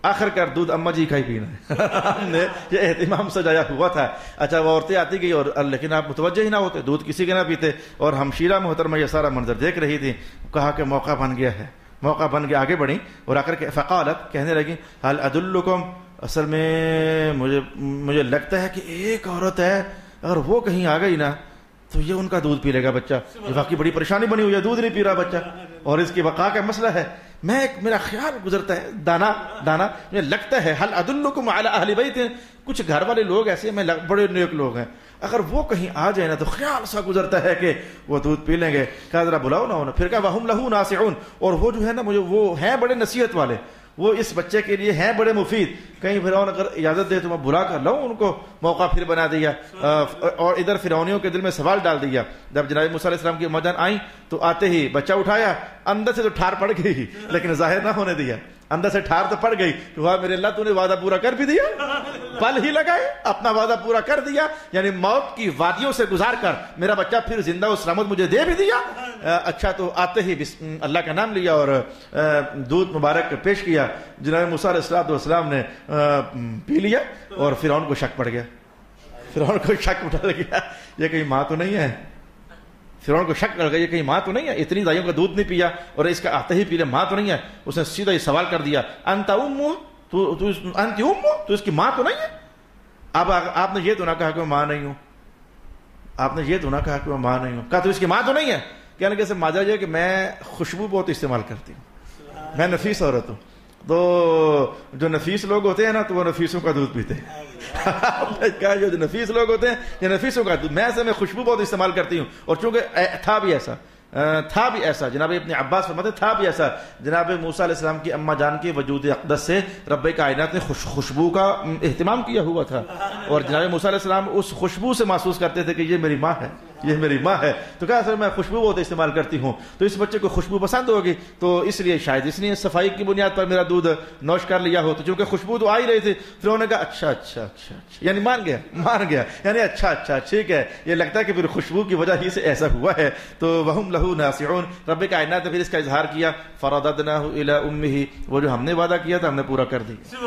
آخر کر دودھ اما جی کا ہی پینا ہے. ہم نے یہ اہتمام سجایا ہوا تھا. اچھا وہ عورتیں آتی گئی اور لیکن آپ متوجہ ہی نہ ہوتے، دودھ کسی کے نہ پیتے. اور ہمشیرہ محترمہ یہ سارا منظر دیکھ رہی تھی. کہا کہ موقع بن گیا ہے، موقع بن کے آگے بڑھی اور آ کر کے فقالت کہنے لگی هل ادلکم، اصل میں مجھے لگتا ہے کہ ایک عورت ہے اگر وہ کہیں آ گئی نا تو یہ ان کا دودھ پی لے گا بچہ. یہ واقعی بڑی پریشانی بنی ہوئی ہے، دودھ نہیں پی رہا بچہ اور اس کی بقا کا مسئلہ ہے. میرا خیال گزرتا ہے دانا مجھے لگتا ہے هل ادلکم علی اہل بیت، کچھ گھر والے لوگ ایسے میں بڑے نیک لوگ ہیں، اگر وہ کہیں آ جائے نا تو خیال سا گزرتا ہے کہ وہ دودھ پی لیں گے. کہا ذرا بلاؤ نا انہیں. پھر کہا وہم لہو ناصحون، اور وہ جو ہے نا مجھے وہ ہیں بڑے نصیحت والے، وہ اس بچے کے لیے ہیں بڑے مفید. کہیں فرعون اگر اجازت دے تو میں بلا کر لاؤں ان کو. موقع پھر بنا دیا اور ادھر فرعونیوں کے دل میں سوال ڈال دیا. جب جناب موسیٰ علیہ السلام کی مدن آئیں تو آتے ہی بچہ اٹھایا، اندر سے تو ٹھار پڑ گئی لیکن ظاہر نہ ہونے دیا. اندر سے ٹھار تو پڑ گئی کہ واہ میرے اللہ تو نے وعدہ پورا کر بھی دیا، پل ہی لگائے اپنا وعدہ پورا کر دیا. یعنی موت کی وادیوں سے گزار کر میرا بچہ پھر زندہ و سلامت مجھے دے بھی دیا. اچھا تو آتے ہی اللہ کا نام لیا اور دودھ مبارک پیش کیا. جناب موسیٰ علیہ السلام نے پی لیا اور فرعون کو شک پڑ گیا. فرعون کو شک اٹھا گیا یہ کہیں ماں تو نہیں ہے. فرعون کو شک کر گیا یہ کہیں ماں تو نہیں ہے، اتنی دائیوں کا دودھ نہیں پیا اور اس کا آتے ہی پی لے، ماں تو نہیں ہے. اس نے سیدھا یہ سوال کر دیا انت امہ، تو اس کی ماں تو نہیں ہے. اب آپ نے یہ تو نہ کہا کہ میں ماں نہیں ہوں، آپ نے یہ تو نہ کہا کہ میں ماں نہیں ہوں. کہا تو اس کی ماں تو نہیں ہے. کہنے کے سے ماجرا یہ کہ میں خوشبو بہت استعمال کرتی ہوں، میں نفیس عورت ہوں. تو جو نفیس لوگ ہوتے ہیں نا تو وہ نفیسوں کا دودھ پیتے ہیں کہا جو نفیس لوگ ہوتے ہیں یہ نفیسوں کا دودھ. میں خوشبو بہت استعمال کرتی ہوں, اور چونکہ تھا بھی ایسا جناب ابن عباس فرماتے تھا بھی ایسا جناب موسیٰ علیہ السلام کی اماں جان کے وجود اقدس سے رب کائنات نے خوشبو کا اہتمام کیا ہوا تھا, اور جناب موسیٰ علیہ السلام اس خوشبو سے محسوس کرتے تھے کہ یہ میری ماں ہے, یہ میری ماں ہے. تو کہا سر میں خوشبو بہت استعمال کرتی ہوں, تو اس بچے کو خوشبو پسند ہوگی, تو اس لیے شاید اس نے صفائی کی بنیاد پر میرا دودھ نوش کر لیا ہو. تو چونکہ خوشبو تو آ ہی رہی تھی, پھر انہوں نے کہا اچھا یعنی مان گیا یعنی اچھا ٹھیک ہے, یہ لگتا ہے کہ پھر خوشبو کی وجہ ہی سے ایسا ہوا ہے. تو وہم لہو ناصحون, رب کائنات نے پھر اس کا اظہار کیا. فرددناہ الی امہ, وہ جو ہم نے وعدہ کیا تھا ہم نے پورا کر دیا.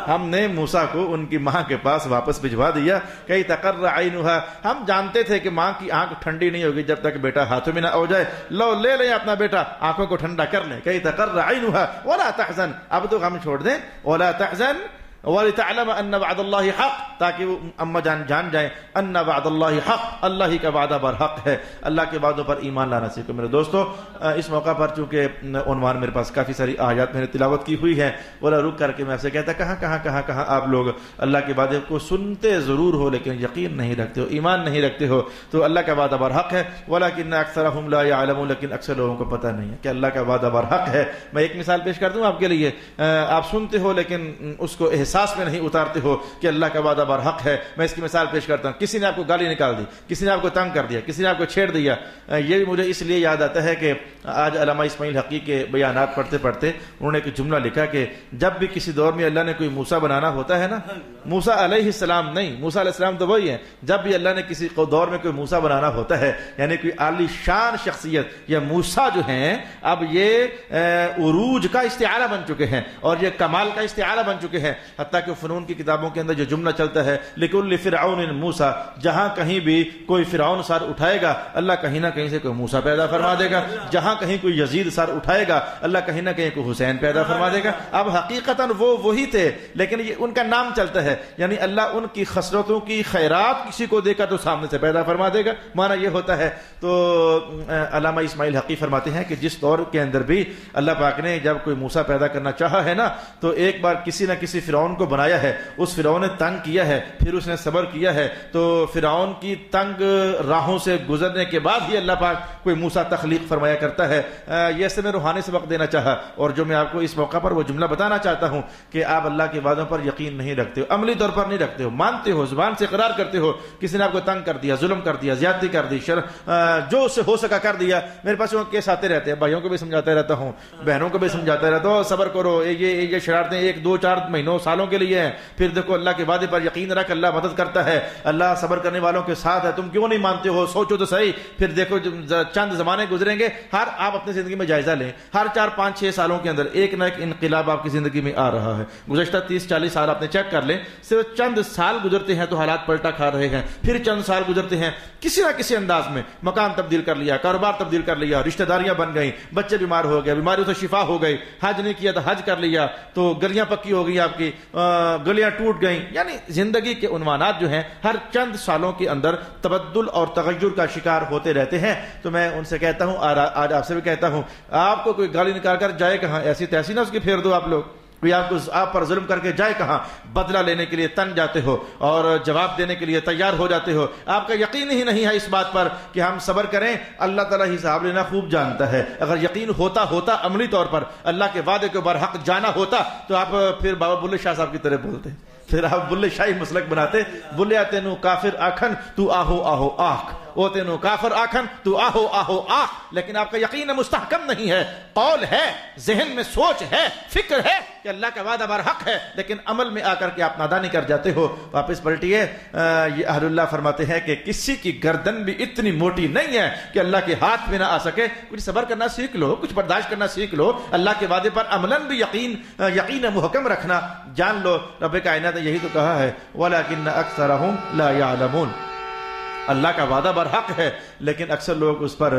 ہم نے موسیٰ کو ان کی ماں کے پاس واپس بھجوا دیا. کئی تقر عینھا, ہم جانتے تھے کہ ماں کی آنکھ ٹھنڈی نہیں ہوگی جب تک بیٹا ہاتھوں میں نہ ہو جائے. لو لے لیں اپنا بیٹا, آنکھوں کو ٹھنڈا کر لیں. کئی تقر عینھا ولا تحزن, اب تو غم چھوڑ دیں. ولا تحزن وَلِتَعْلَمَ أَنَّ وَعْدَ اللَّهِ حَقٌّ, تاکہ وہ اماں جان جائیں ان وعد اللہ حق, اللہ ہی کا وعدہ برحق ہے. اللہ کے وعدوں پر ایمان لانا سیکھو میرے دوستو. اس موقع پر چونکہ عنوان میرے پاس کافی ساری آیات میں نے تلاوت کی ہوئی ہے, بولا رک کر کے میں آپ سے کہتا کہاں آپ لوگ اللہ کے وعدے کو سنتے ضرور ہو لیکن یقین نہیں رکھتے ہو, ایمان نہیں رکھتے ہو. تو اللہ کا وعدہ برحق ہے. وَلَكِنَّ أَكْثَرَهُمْ لَا يَعْلَمُونَ, لیکن اکثر لوگوں کو پتہ نہیں ہے کہ اللہ کا وعدہ برحق ہے. میں ایک مثال پیش کر دوں آپ کے لیے. آپ سنتے ہو لیکن اس کو احساس میں نہیں اتارتے ہو کہ اللہ کا وعدہ برحق ہے. میں اس کی مثال پیش کرتا ہوں. کسی نے آپ کو گالی نکال دی, کسی نے آپ کو تنگ کر دیا, کسی نے آپ کو چھیڑ دیا. یہ بھی مجھے اس لیے یاد آتا ہے کہ آج علامہ اسماعیل حقی کے بیانات پڑھتے پڑھتے انہوں نے ایک جملہ لکھا کہ جب بھی کسی دور میں اللہ نے کوئی موسیٰ بنانا ہوتا ہے نا, موسیٰ علیہ السلام نہیں, موسیٰ علیہ السلام تو وہی ہے, جب بھی اللہ نے کسی دور میں کوئی موسیٰ بنانا ہوتا ہے یعنی کوئی عالی شان شخصیت یا موسیٰ جو ہیں اب یہ عروج کا استعارہ بن چکے ہیں اور یہ کمال کا استعارہ بن چکے ہیں. حتیٰ کہ فنون کی کتابوں کے اندر جو جملہ چلتا ہے لِكُلِّ فِرْعَوْنٍ موسیٰ, جہاں کہیں بھی کوئی فرعون سر اٹھائے گا اللہ کہیں نہ کہیں سے کوئی موسیٰ پیدا فرما دے گا, جہاں کہیں کوئی یزید سر اٹھائے گا اللہ کہیں نہ کہیں کوئی حسین پیدا فرما دے گا. اب حقیقتاً وہ وہی تھے لیکن یہ ان کا نام چلتا ہے, یعنی اللہ ان کی خسرتوں کی خیرات کسی کو دے کر تو سامنے سے پیدا فرما دے گا, معنی یہ ہوتا ہے. تو علامہ اسماعیل حقی فرماتے ہیں کہ جس دور کے اندر بھی اللہ پاک نے جب کوئی موسیٰ پیدا کرنا چاہا ہے نا تو ایک بار کسی نہ کسی فرعون کو بنایا ہے, اس فرعون نے تنگ کیا ہے, پھر اس نے صبر کیا ہے, تو فرعون کی تنگ راہوں سے گزرنے کے بعد ہی اللہ پاک کوئی موسیٰ تخلیق فرمایا کرتا ہے. یہ سے میں روحانی سبق دینا چاہا, اور جو میں آپ کو اس موقع پر وہ جملہ بتانا چاہتا ہوں کہ آپ اللہ کے وعدوں پر یقین نہیں رکھتے ہو, عملی طور پر نہیں رکھتے ہو, مانتے ہو, زبان سے اقرار کرتے ہو, کسی نے آپ کو تنگ کر دیا, ظلم کر دیا, زیادتی کر دی, جو اس سے ہو سکا کر دیا. میرے پاس وہ کیس آتے رہتے ہیں, بھائیوں کو بھی سمجھاتا رہتا ہوں, بہنوں کو بھی سمجھاتا رہتا ہوں, صبر کرو, یہ شرارتیں 1 2 4 مہینوں سالوں کے لیے ہیں, پھر دیکھو اللہ کے وعدے پر یقین رکھ, اللہ مدد کرتا ہے, اللہ صبر کرنے والوں کے ساتھ ہے. تم کیوں نہیں مانتے ہو, سوچو تو صحیح. پھر دیکھو چند زمانے گزریں گے, آپ اپنی زندگی میں جائزہ لیں, ہر 4 5 6 سالوں کے اندر ایک نہ ایک انقلاب آپ کی زندگی میں آ رہا ہے. گزشتہ 30 40 سال آپ نے چیک کر لیں, صرف چند سال گزرتے ہیں تو حالات پلٹا کھا رہے ہیں, پھر چند سال گزرتے ہیں کسی نہ کسی انداز میں مکان تبدیل کر لیا, کاروبار تبدیل کر لیا, رشتہ داریاں بن گئیں, بچے بیمار ہو گئے, بیماریوں سے شفا ہو گئی, حج نہیں کیا تو حج کر لیا تو گلیاں پکی ہو گئی, آپ کی گلیاں ٹوٹ گئیں. یعنی زندگی کے عنوانات جو ہیں ہر چند سالوں کے اندر تبدل اور تغیر کا شکار ہوتے رہتے ہیں. تو میں ان سے کہتا ہوں, آج آپ سے بھی کہتا ہوں, آپ کو کوئی گالی نکال کر جائے کہاں, ایسی تیسی نہ اس کی پھیر دو آپ لوگ. کوئی آپ پر ظلم کر کے جائے کہاں, بدلہ لینے کے لیے تن جاتے ہو اور جواب دینے کے لیے تیار ہو جاتے ہو. آپ کا یقین ہی نہیں ہے اس بات پر کہ ہم صبر کریں, اللہ تعالیٰ حساب لینا خوب جانتا ہے. اگر یقین ہوتا عملی طور پر اللہ کے وعدے کے برحق جانا ہوتا تو آپ پھر بابا بلے شاہ صاحب کی طرح بولتے, پھر آپ بلے شاہی مسلک بناتے. بلے تینو کافر آکھن تو آہو آہو آکھ, او تینو کافر آکھن تو آہو آہو آکھ. لیکن آپ کا یقین مستحکم نہیں ہے, قول ہے, ذہن میں سوچ ہے, فکر ہے کہ اللہ کا وعدہ برحق ہے, لیکن عمل میں آ کر کے آپ نادانی کر جاتے ہو. واپس پلٹیے. یہ اہل اللہ فرماتے ہیں کہ کسی کی گردن بھی اتنی موٹی نہیں ہے کہ اللہ کے ہاتھ میں نہ آ سکے. کچھ صبر کرنا سیکھ لو, کچھ برداشت کرنا سیکھ لو, اللہ کے وعدے پر عملاً بھی یقین محکم رکھنا جان لو. رب کائنات نے یہی تو کہا ہے, وَلَكِنَّ أَكْثَرَهُمْ لَا يَعْلَمُونَ. اللہ کا وعدہ برحق ہے لیکن اکثر لوگ اس پر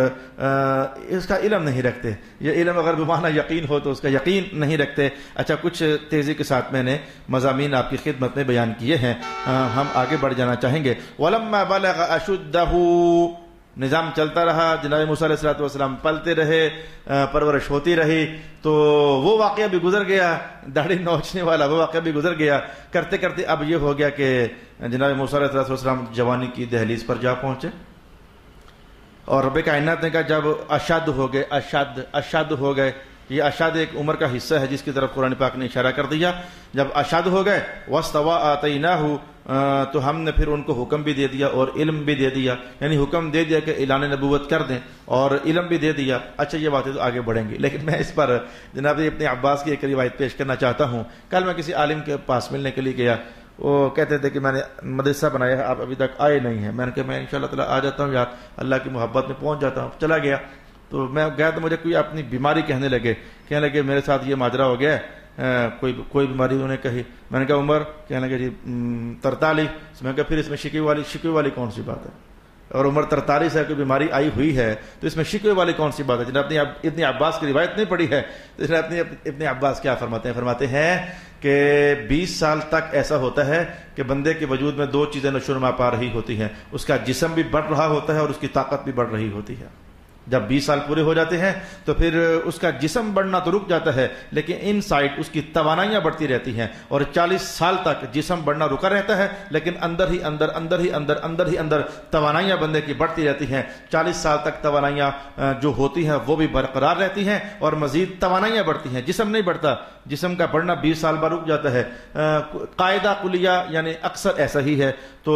اس کا علم نہیں رکھتے. یہ علم اگر بمعنی یقین ہو تو اس کا یقین نہیں رکھتے. اچھا, کچھ تیزی کے ساتھ میں نے مضامین آپ کی خدمت میں بیان کیے ہیں, ہم آگے بڑھ جانا چاہیں گے. وَلَمَّا بَلَغَ أَشُدَّهُ, نظام چلتا رہا، جناب موسیٰ علیہ الصلوۃ والسلام پلتے رہے، پرورش ہوتی رہی، تو وہ واقعہ بھی گزر گیا، داڑھی نوچنے والا وہ واقعہ بھی گزر گیا۔ کرتے کرتے اب یہ ہو گیا کہ جناب موسیٰ علیہ الصلوۃ والسلام جوانی کی دہلیز پر جا پہنچے، اور رب کائنات نے کہا جب اشد ہو گئے، اشد ہو گئے، یہ اشد ایک عمر کا حصہ ہے جس کی طرف قرآن پاک نے اشارہ کر دیا۔ جب اشد ہو گئے واستوى آتیناہ، تو ہم نے پھر ان کو حکم بھی دے دیا اور علم بھی دے دیا، یعنی حکم دے دیا کہ اعلان نبوت کر دیں، اور علم بھی دے دیا۔ اچھا یہ باتیں تو آگے بڑھیں گی، لیکن میں اس پر جناب ابن عباس کی ایک روایت پیش کرنا چاہتا ہوں۔ کل میں کسی عالم کے پاس ملنے کے لیے گیا، وہ کہتے تھے کہ میں نے مدرسہ بنایا ہے، آپ ابھی تک آئے نہیں ہیں۔ میں نے کہا میں انشاءاللہ تعالیٰ آ جاتا ہوں یار، اللہ کی محبت میں پہنچ جاتا ہوں۔ چلا گیا تو میں گیا تو مجھے کوئی اپنی بیماری کہنے لگے میرے ساتھ یہ ماجرا ہو گیا ہے، کوئی بیماری انہوں نے کہی۔ میں نے کہا عمر، کہنے لگے جی 43۔ میں نے کہا پھر اس میں شکوے والی کون سی بات ہے؟ اور عمر 43 ہے، کوئی بیماری آئی ہوئی ہے تو اس میں شکوے والی کون سی بات ہے؟ جناب ابن عباس کی روایت نہیں پڑھی ہے تو جناب ابن عباس کیا فرماتے ہیں کہ 20 سال تک ایسا ہوتا ہے کہ بندے کے وجود میں دو چیزیں نشو و نما پا رہی ہوتی ہیں، اس کا جسم بھی بڑھ رہا ہوتا ہے اور اس کی طاقت بھی بڑھ رہی ہوتی ہے۔ جب 20 سال پورے ہو جاتے ہیں تو پھر اس کا جسم بڑھنا تو رک جاتا ہے، لیکن ان سائڈ اس کی توانائیاں بڑھتی رہتی ہیں، اور 40 سال تک جسم بڑھنا رکا رہتا ہے، لیکن اندر ہی اندر توانائیاں بندے کی بڑھتی رہتی ہیں۔ 40 سال تک توانائیاں جو ہوتی ہیں وہ بھی برقرار رہتی ہیں اور مزید توانائیاں بڑھتی ہیں، جسم نہیں بڑھتا، جسم کا بڑھنا 20 سال بعد رک جاتا ہے۔ قاعدہ کلیہ یعنی اکثر ایسا ہی ہے۔ تو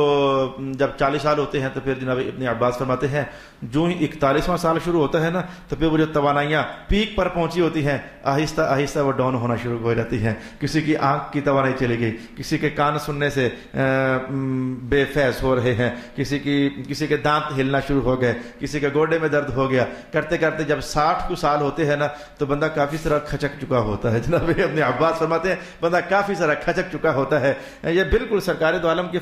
جب 40 سال ہوتے ہیں تو پھر جناب ابن عباس فرماتے ہیں جو ہی 41واں سال شروع ہوتا ہے نا تو پھر وہ جو توانائیاں پیک پر پہنچی ہوتی ہیں آہستہ آہستہ وہ ڈاؤن ہونا شروع ہو جاتی ہیں۔ کسی کی آنکھ کی توانائی چلی گئی، کسی کے کان سننے سے بے فیض ہو رہے ہیں، کسی کے دانت ہلنا شروع ہو گئے، کسی کے گوڈے میں درد ہو گیا۔ کرتے کرتے جب 60 کو سال ہوتے ہیں نا تو بندہ کافی سارا کھچک چکا ہوتا ہے۔ جناب ابن عباس فرماتے ہیں بندہ کافی سارا کھچک چکا ہوتا ہے۔ یہ بالکل سرکار دو عالم کے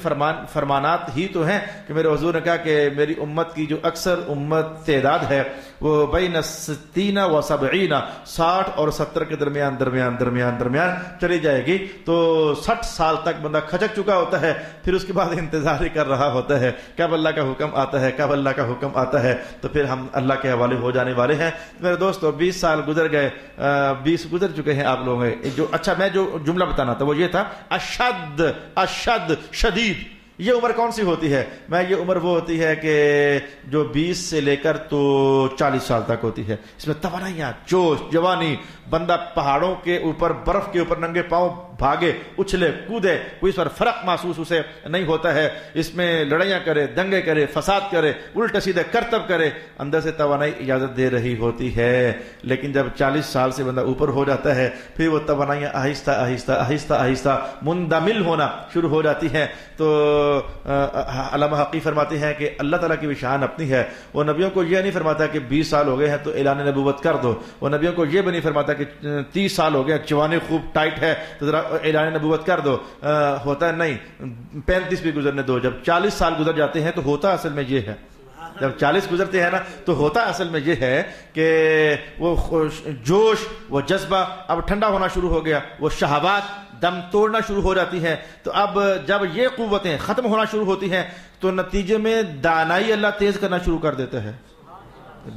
فرمانات ہی تو ہیں کہ میرے حضور نے کہا کہ میری امت کی جو اکثر امت تعداد ہے وہ بین 60 و 70، 60 اور 70 کے درمیان چلی جائے گی۔ تو 60 سال تک بندہ کھچک چکا ہوتا ہے، پھر اس کے بعد انتظار ہی کر رہا ہوتا ہے کب اللہ کا حکم آتا ہے، تو پھر ہم اللہ کے حوالے ہو جانے والے ہیں۔ میرے دوستو 20 سال گزر گئے، 20 گزر چکے ہیں آپ لوگوں جو۔ اچھا میں جو جملہ بتانا تھا وہ یہ تھا اشد شدید، یہ عمر کون سی ہوتی ہے؟ میں یہ عمر وہ ہوتی ہے کہ جو 20 سے لے کر تو 40 سال تک ہوتی ہے۔ اس میں توانائیاں، جوش، جوانی، بندہ پہاڑوں کے اوپر، برف کے اوپر ننگے پاؤں بھاگے، اچھلے کودے، کوئی اس پر فرق محسوس اسے نہیں ہوتا ہے۔ اس میں لڑائیاں کرے، دنگے کرے، فساد کرے، الٹے سیدھے کرتب کرے، اندر سے توانائی اجازت دے رہی ہوتی ہے۔ لیکن جب 40 سال سے بندہ اوپر ہو جاتا ہے پھر وہ توانائیاں آہستہ مندمل ہونا شروع ہو جاتی ہیں۔ تو علامہ حقی فرماتے ہیں کہ اللہ تعالیٰ کی بھی شان اپنی ہے، وہ نبیوں کو یہ نہیں فرماتا کہ 20 سال ہو گئے ہیں تو اعلان نبوت کر دو، وہ نبیوں کو یہ بھی نہیں فرماتا کہ 30 سال ہو گئے، جوانی خوب ٹائٹ ہے تو ذرا اعلان نبوت کر دو، ہوتا ہے نہیں، 35 بھی گزرنے دو۔ جب 40 سال گزر جاتے ہیں تو ہوتا اصل میں یہ ہے، جب 40 گزرتے ہیں نا تو ہوتا اصل میں یہ ہے کہ وہ جوش، وہ جذبہ اب ٹھنڈا ہونا شروع ہو گیا، وہ شہوات دم توڑنا شروع ہو جاتی ہیں۔ تو اب جب یہ قوتیں ختم ہونا شروع ہوتی ہیں تو نتیجے میں دانائی اللہ تیز کرنا شروع کر دیتا ہے۔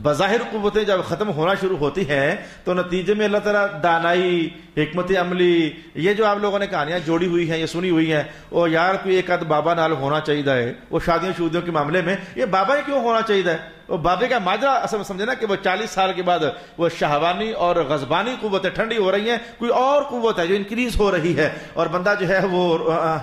بظاہر قوتیں جب ختم ہونا شروع ہوتی ہیں تو نتیجے میں اللہ تعالیٰ دانائی، حکمت عملی، یہ جو آپ لوگوں نے کہانیاں جوڑی ہوئی ہیں، یہ سنی ہوئی ہیں، وہ یار کوئی ایک آدھ بابا نال ہونا چاہیے، وہ شادیوں کے معاملے میں یہ بابا ہی کیوں ہونا چاہیے؟ وہ بابے کا ماجرا اصل میں سمجھے نا کہ وہ 40 سال کے بعد وہ شہوانی اور غضبانی قوتیں ٹھنڈی ہو رہی ہیں، کوئی اور قوت ہے جو انکریز ہو رہی ہے، اور بندہ جو ہے وہ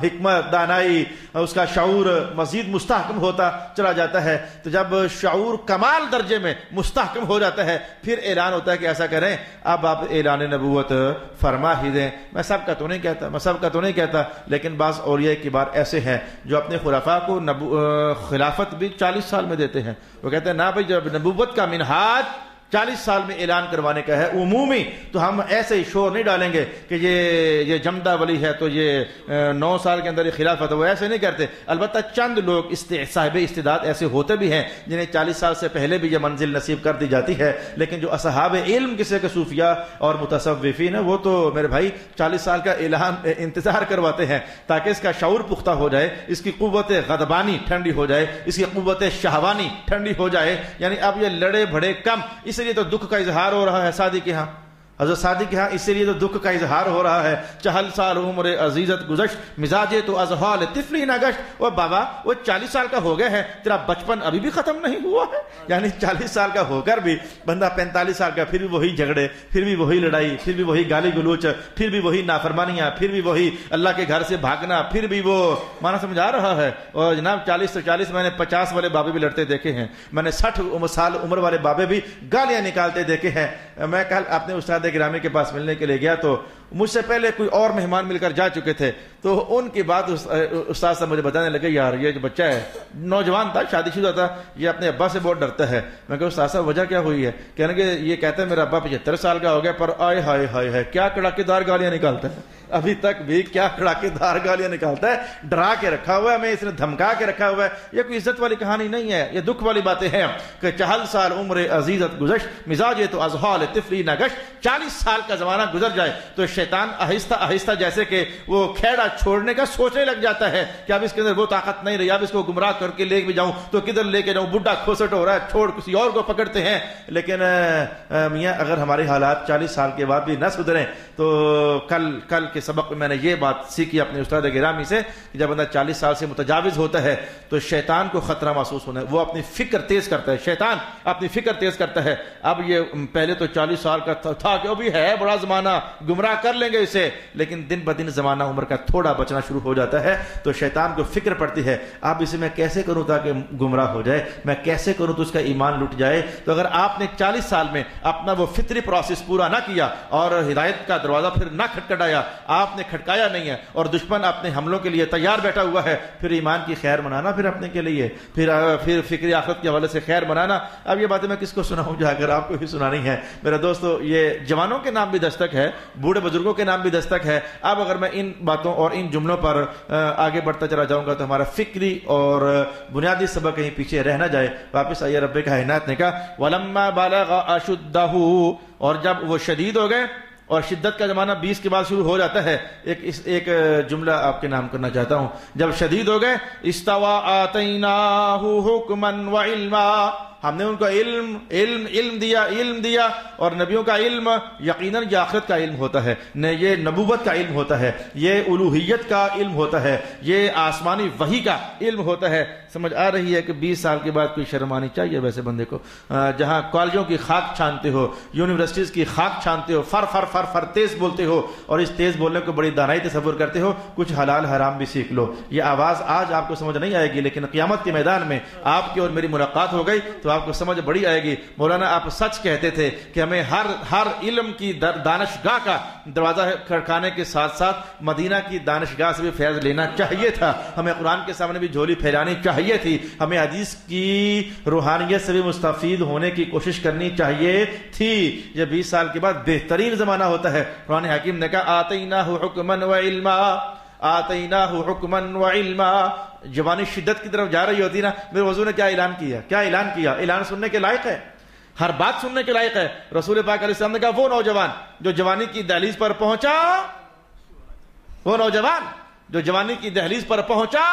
حکمت، دانائی، اس کا شعور مزید مستحکم ہوتا چلا جاتا ہے۔ تو جب شعور کمال درجے میں مستحکم ہو جاتا ہے پھر اعلان ہوتا ہے کہ ایسا کریں، اب آپ اعلان نبوت فرما ہی دیں۔ میں سب کا تو نہیں کہتا، لیکن بعض اولیاء کبار ایسے ہیں جو اپنے خلفاء کو خلافت بھی 40 سال میں دیتے ہیں۔ وہ کہتے ہیں نا بھائی جب نبوت کا منہاج 40 سال میں اعلان کروانے کا ہے عمومی، تو ہم ایسے ہی شور نہیں ڈالیں گے کہ یہ جمدہ ولی ہے تو یہ 9 سال کے اندر یہ خلافت ہے، وہ ایسے نہیں کرتے۔ البتہ چند لوگ صاحب استعداد ایسے ہوتے بھی ہیں جنہیں 40 سال سے پہلے بھی یہ منزل نصیب کر دی جاتی ہے، لیکن جو اصحاب علم کسی کے صوفیاء اور متصوفین ہیں وہ تو میرے بھائی 40 سال کا اعلان انتظار کرواتے ہیں تاکہ اس کا شعور پختہ ہو جائے، اس کی قوت غضبانی ٹھنڈی ہو جائے، اس کی قوت شہوانی ٹھنڈی ہو جائے۔ یعنی اب یہ لڑے بھڑے کم، اس لیے تو دکھ کا اظہار ہو رہا ہے سعدی کے ہاں، حضرت سعدی کے ہاں اسی لیے تو دکھ کا اظہار ہو رہا ہے۔ 40 سال عمر عزیزت گزشت، مزاجے تو ازحال طفلی نہ گشت۔ وہ بابا وہ 40 سال کا ہو گئے ہیں، تیرا بچپن ابھی بھی ختم نہیں ہوا ہے؟ یعنی 40 سال کا ہو کر بھی بندہ 45 سال کا، پھر بھی وہی جھگڑے، پھر بھی وہی لڑائی، پھر بھی وہی گالی گلوچ، پھر بھی وہی نافرمانیاں، پھر بھی وہی اللہ کے گھر سے بھاگنا، پھر بھی وہ مانا سمجھا رہا ہے۔ اور جناب 40 سے 40 میں نے 50 والے بابے بھی لڑتے دیکھے ہیں، میں نے 60 سال عمر والے بابے بھی گالیاں نکالتے دیکھے ہیں۔ میں کل اپنے استاد گرامی کے پاس ملنے کے لیے گیا تو مجھ سے پہلے کوئی اور مہمان مل کر جا چکے تھے، تو ان کی بات استاد صاحب مجھے بتانے لگے، یار یہ جو بچہ ہے نوجوان تھا، شادی شدہ تھا، یہ اپنے ابا سے بہت ڈرتا ہے۔ میں کہا استاد صاحب وجہ کیا ہوئی ہے؟ کہنے کہ یہ کہتا ہے میرا ابا 75 سال کا ہو گیا، پر آئے ہائے ہائے ہے کیا کڑاکے دار گالیاں نکالتا ہے، ابھی تک بھی کیا کڑاکے دار گالیاں نکالتا ہے، ڈرا کے رکھا ہوا ہے، میں اس نے دھمکا کے رکھا ہوا ہے۔ یہ کوئی عزت والی کہانی نہیں ہے، یہ دکھ والی باتیں ہیں کہ 40 سال عمر عزیزت گزشت، مزاج تو ازحال طفلی نہ گشت۔ 40 سال کا زمانہ گزر جائے تو شیطان آہستہ آہستہ جیسے کہ وہ کھیڑا چھوڑنے کا سوچنے لگ جاتا ہے کہ اب اس کے اندر وہ طاقت نہیں رہی، اب اس کو گمراہ کر کے لے بھی جاؤں تو کدھر لے کے جاؤں، بڈھا کھوسٹ ہو رہا ہے، چھوڑ کسی اور کو پکڑتے ہیں۔ لیکن میاں اگر ہمارے حالات 40 سال کے بعد بھی نہ سدھریں تو کل کے سبق میں میں نے یہ بات سیکھی اپنے استاد گرامی سے کہ جب بندہ 40 سال سے متجاوز ہوتا ہے تو شیطان کو خطرہ محسوس ہونا ہے، وہ اپنی فکر تیز کرتا ہے، شیطان اپنی فکر تیز کرتا ہے۔ اب یہ پہلے تو 40 سال کا تھا کہ ابھی ہے بڑا زمانہ، گمراہ کر لیں گے اسے، لیکن دن بدن زمانہ عمر کا تھوڑا بچنا شروع ہو جاتا ہے تو شیطان کو فکر پڑتی ہے اب اسے میں کیسے کروں تاکہ گمراہ ہو جائے، میں کیسے کروں تو اس کا ایمان لٹ جائے۔ تو اگر آپ نے 40 سال میں اپنا وہ فطری پروسیس پورا نہ کیا اور ہدایت کا دروازہ پھر نہ کھٹکھٹایا، آپ نے کھٹکایا نہیں ہے اور دشمن اپنے حملوں کے لیے تیار بیٹھا ہوا ہے، پھر ایمان کی خیر منانا پھر اپنے کے لیے، پھر فکری آخرت کے حوالے سے خیر منانا۔ اب یہ باتیں میں کس کو سناؤں جا کر، آپ کو ہی سنانی ہے میرے دوستو۔ یہ جوانوں کے نام بھی دستک ہے، بوڑھے بزرگوں کے نام بھی دستک ہے۔ اب اگر میں ان باتوں اور ان جملوں پر آگے بڑھتا چلا جاؤں گا تو ہمارا فکری اور بنیادی سبق کہیں پیچھے رہ نہ جائے۔ واپس آئیے، رب کائنات نے کہا وَلَمَّا بَلَغَ أَشُدَّهُ، اور جب وہ شدید ہو گئے اور شدت کا زمانہ 20 کے بعد شروع ہو جاتا ہے۔ ایک جملہ آپ کے نام کرنا چاہتا ہوں، جب شدید ہو گئے استوى آتیناہ حکما وعلما، ہم نے ان کو علم دیا اور نبیوں کا علم یقیناً یہ آخرت کا علم ہوتا ہے، یہ نبوت کا علم ہوتا ہے، یہ الوہیت کا علم ہوتا ہے، یہ آسمانی وحی کا علم ہوتا ہے۔ سمجھ آ رہی ہے کہ 20 سال کے بعد کوئی شرم آنی چاہیے ویسے بندے کو، جہاں کالجوں کی خاک چھانتے ہو، یونیورسٹیز کی خاک چھانتے ہو، فر تیز بولتے ہو اور اس تیز بولنے کو بڑی دانائی تصور کرتے ہو، کچھ حلال حرام بھی سیکھ لو۔ یہ آواز آج آپ کو سمجھ نہیں آئے گی، لیکن قیامت کے میدان میں آپ کی اور میری ملاقات ہو گئی تو آپ کو سمجھ بڑی آئے گی۔ مولانا آپ سچ کہتے تھے کہ ہمیں ہر علم کی دانشگاہ کا دروازہ کھڑکانے کے ساتھ ساتھ مدینہ کی دانشگاہ سے بھی فیض لینا چاہیے تھا، ہمیں قرآن کے سامنے بھی جھولی پھیلانی چاہیے تھی، ہمیں حدیث کی روحانیت سے بھی مستفید ہونے کی کوشش کرنی چاہیے تھی۔ یہ 20 سال کے بعد بہترین زمانہ ہوتا ہے۔ قرآن حکیم نے کہا آتیناہ حکما وعلما، آتیناہ حکما وعلما۔ جوانی شدت کی طرف جا رہی ہوتی نا، میرے حضور نے کیا اعلان کیا، اعلان سننے کے لائق ہے، ہر بات سننے کے لائق ہے۔ رسول پاک علیہ السلام نے کہا وہ نوجوان جو جوانی کی دہلیز پر پہنچا، وہ نوجوان جو جوانی کی دہلیز پر پہنچا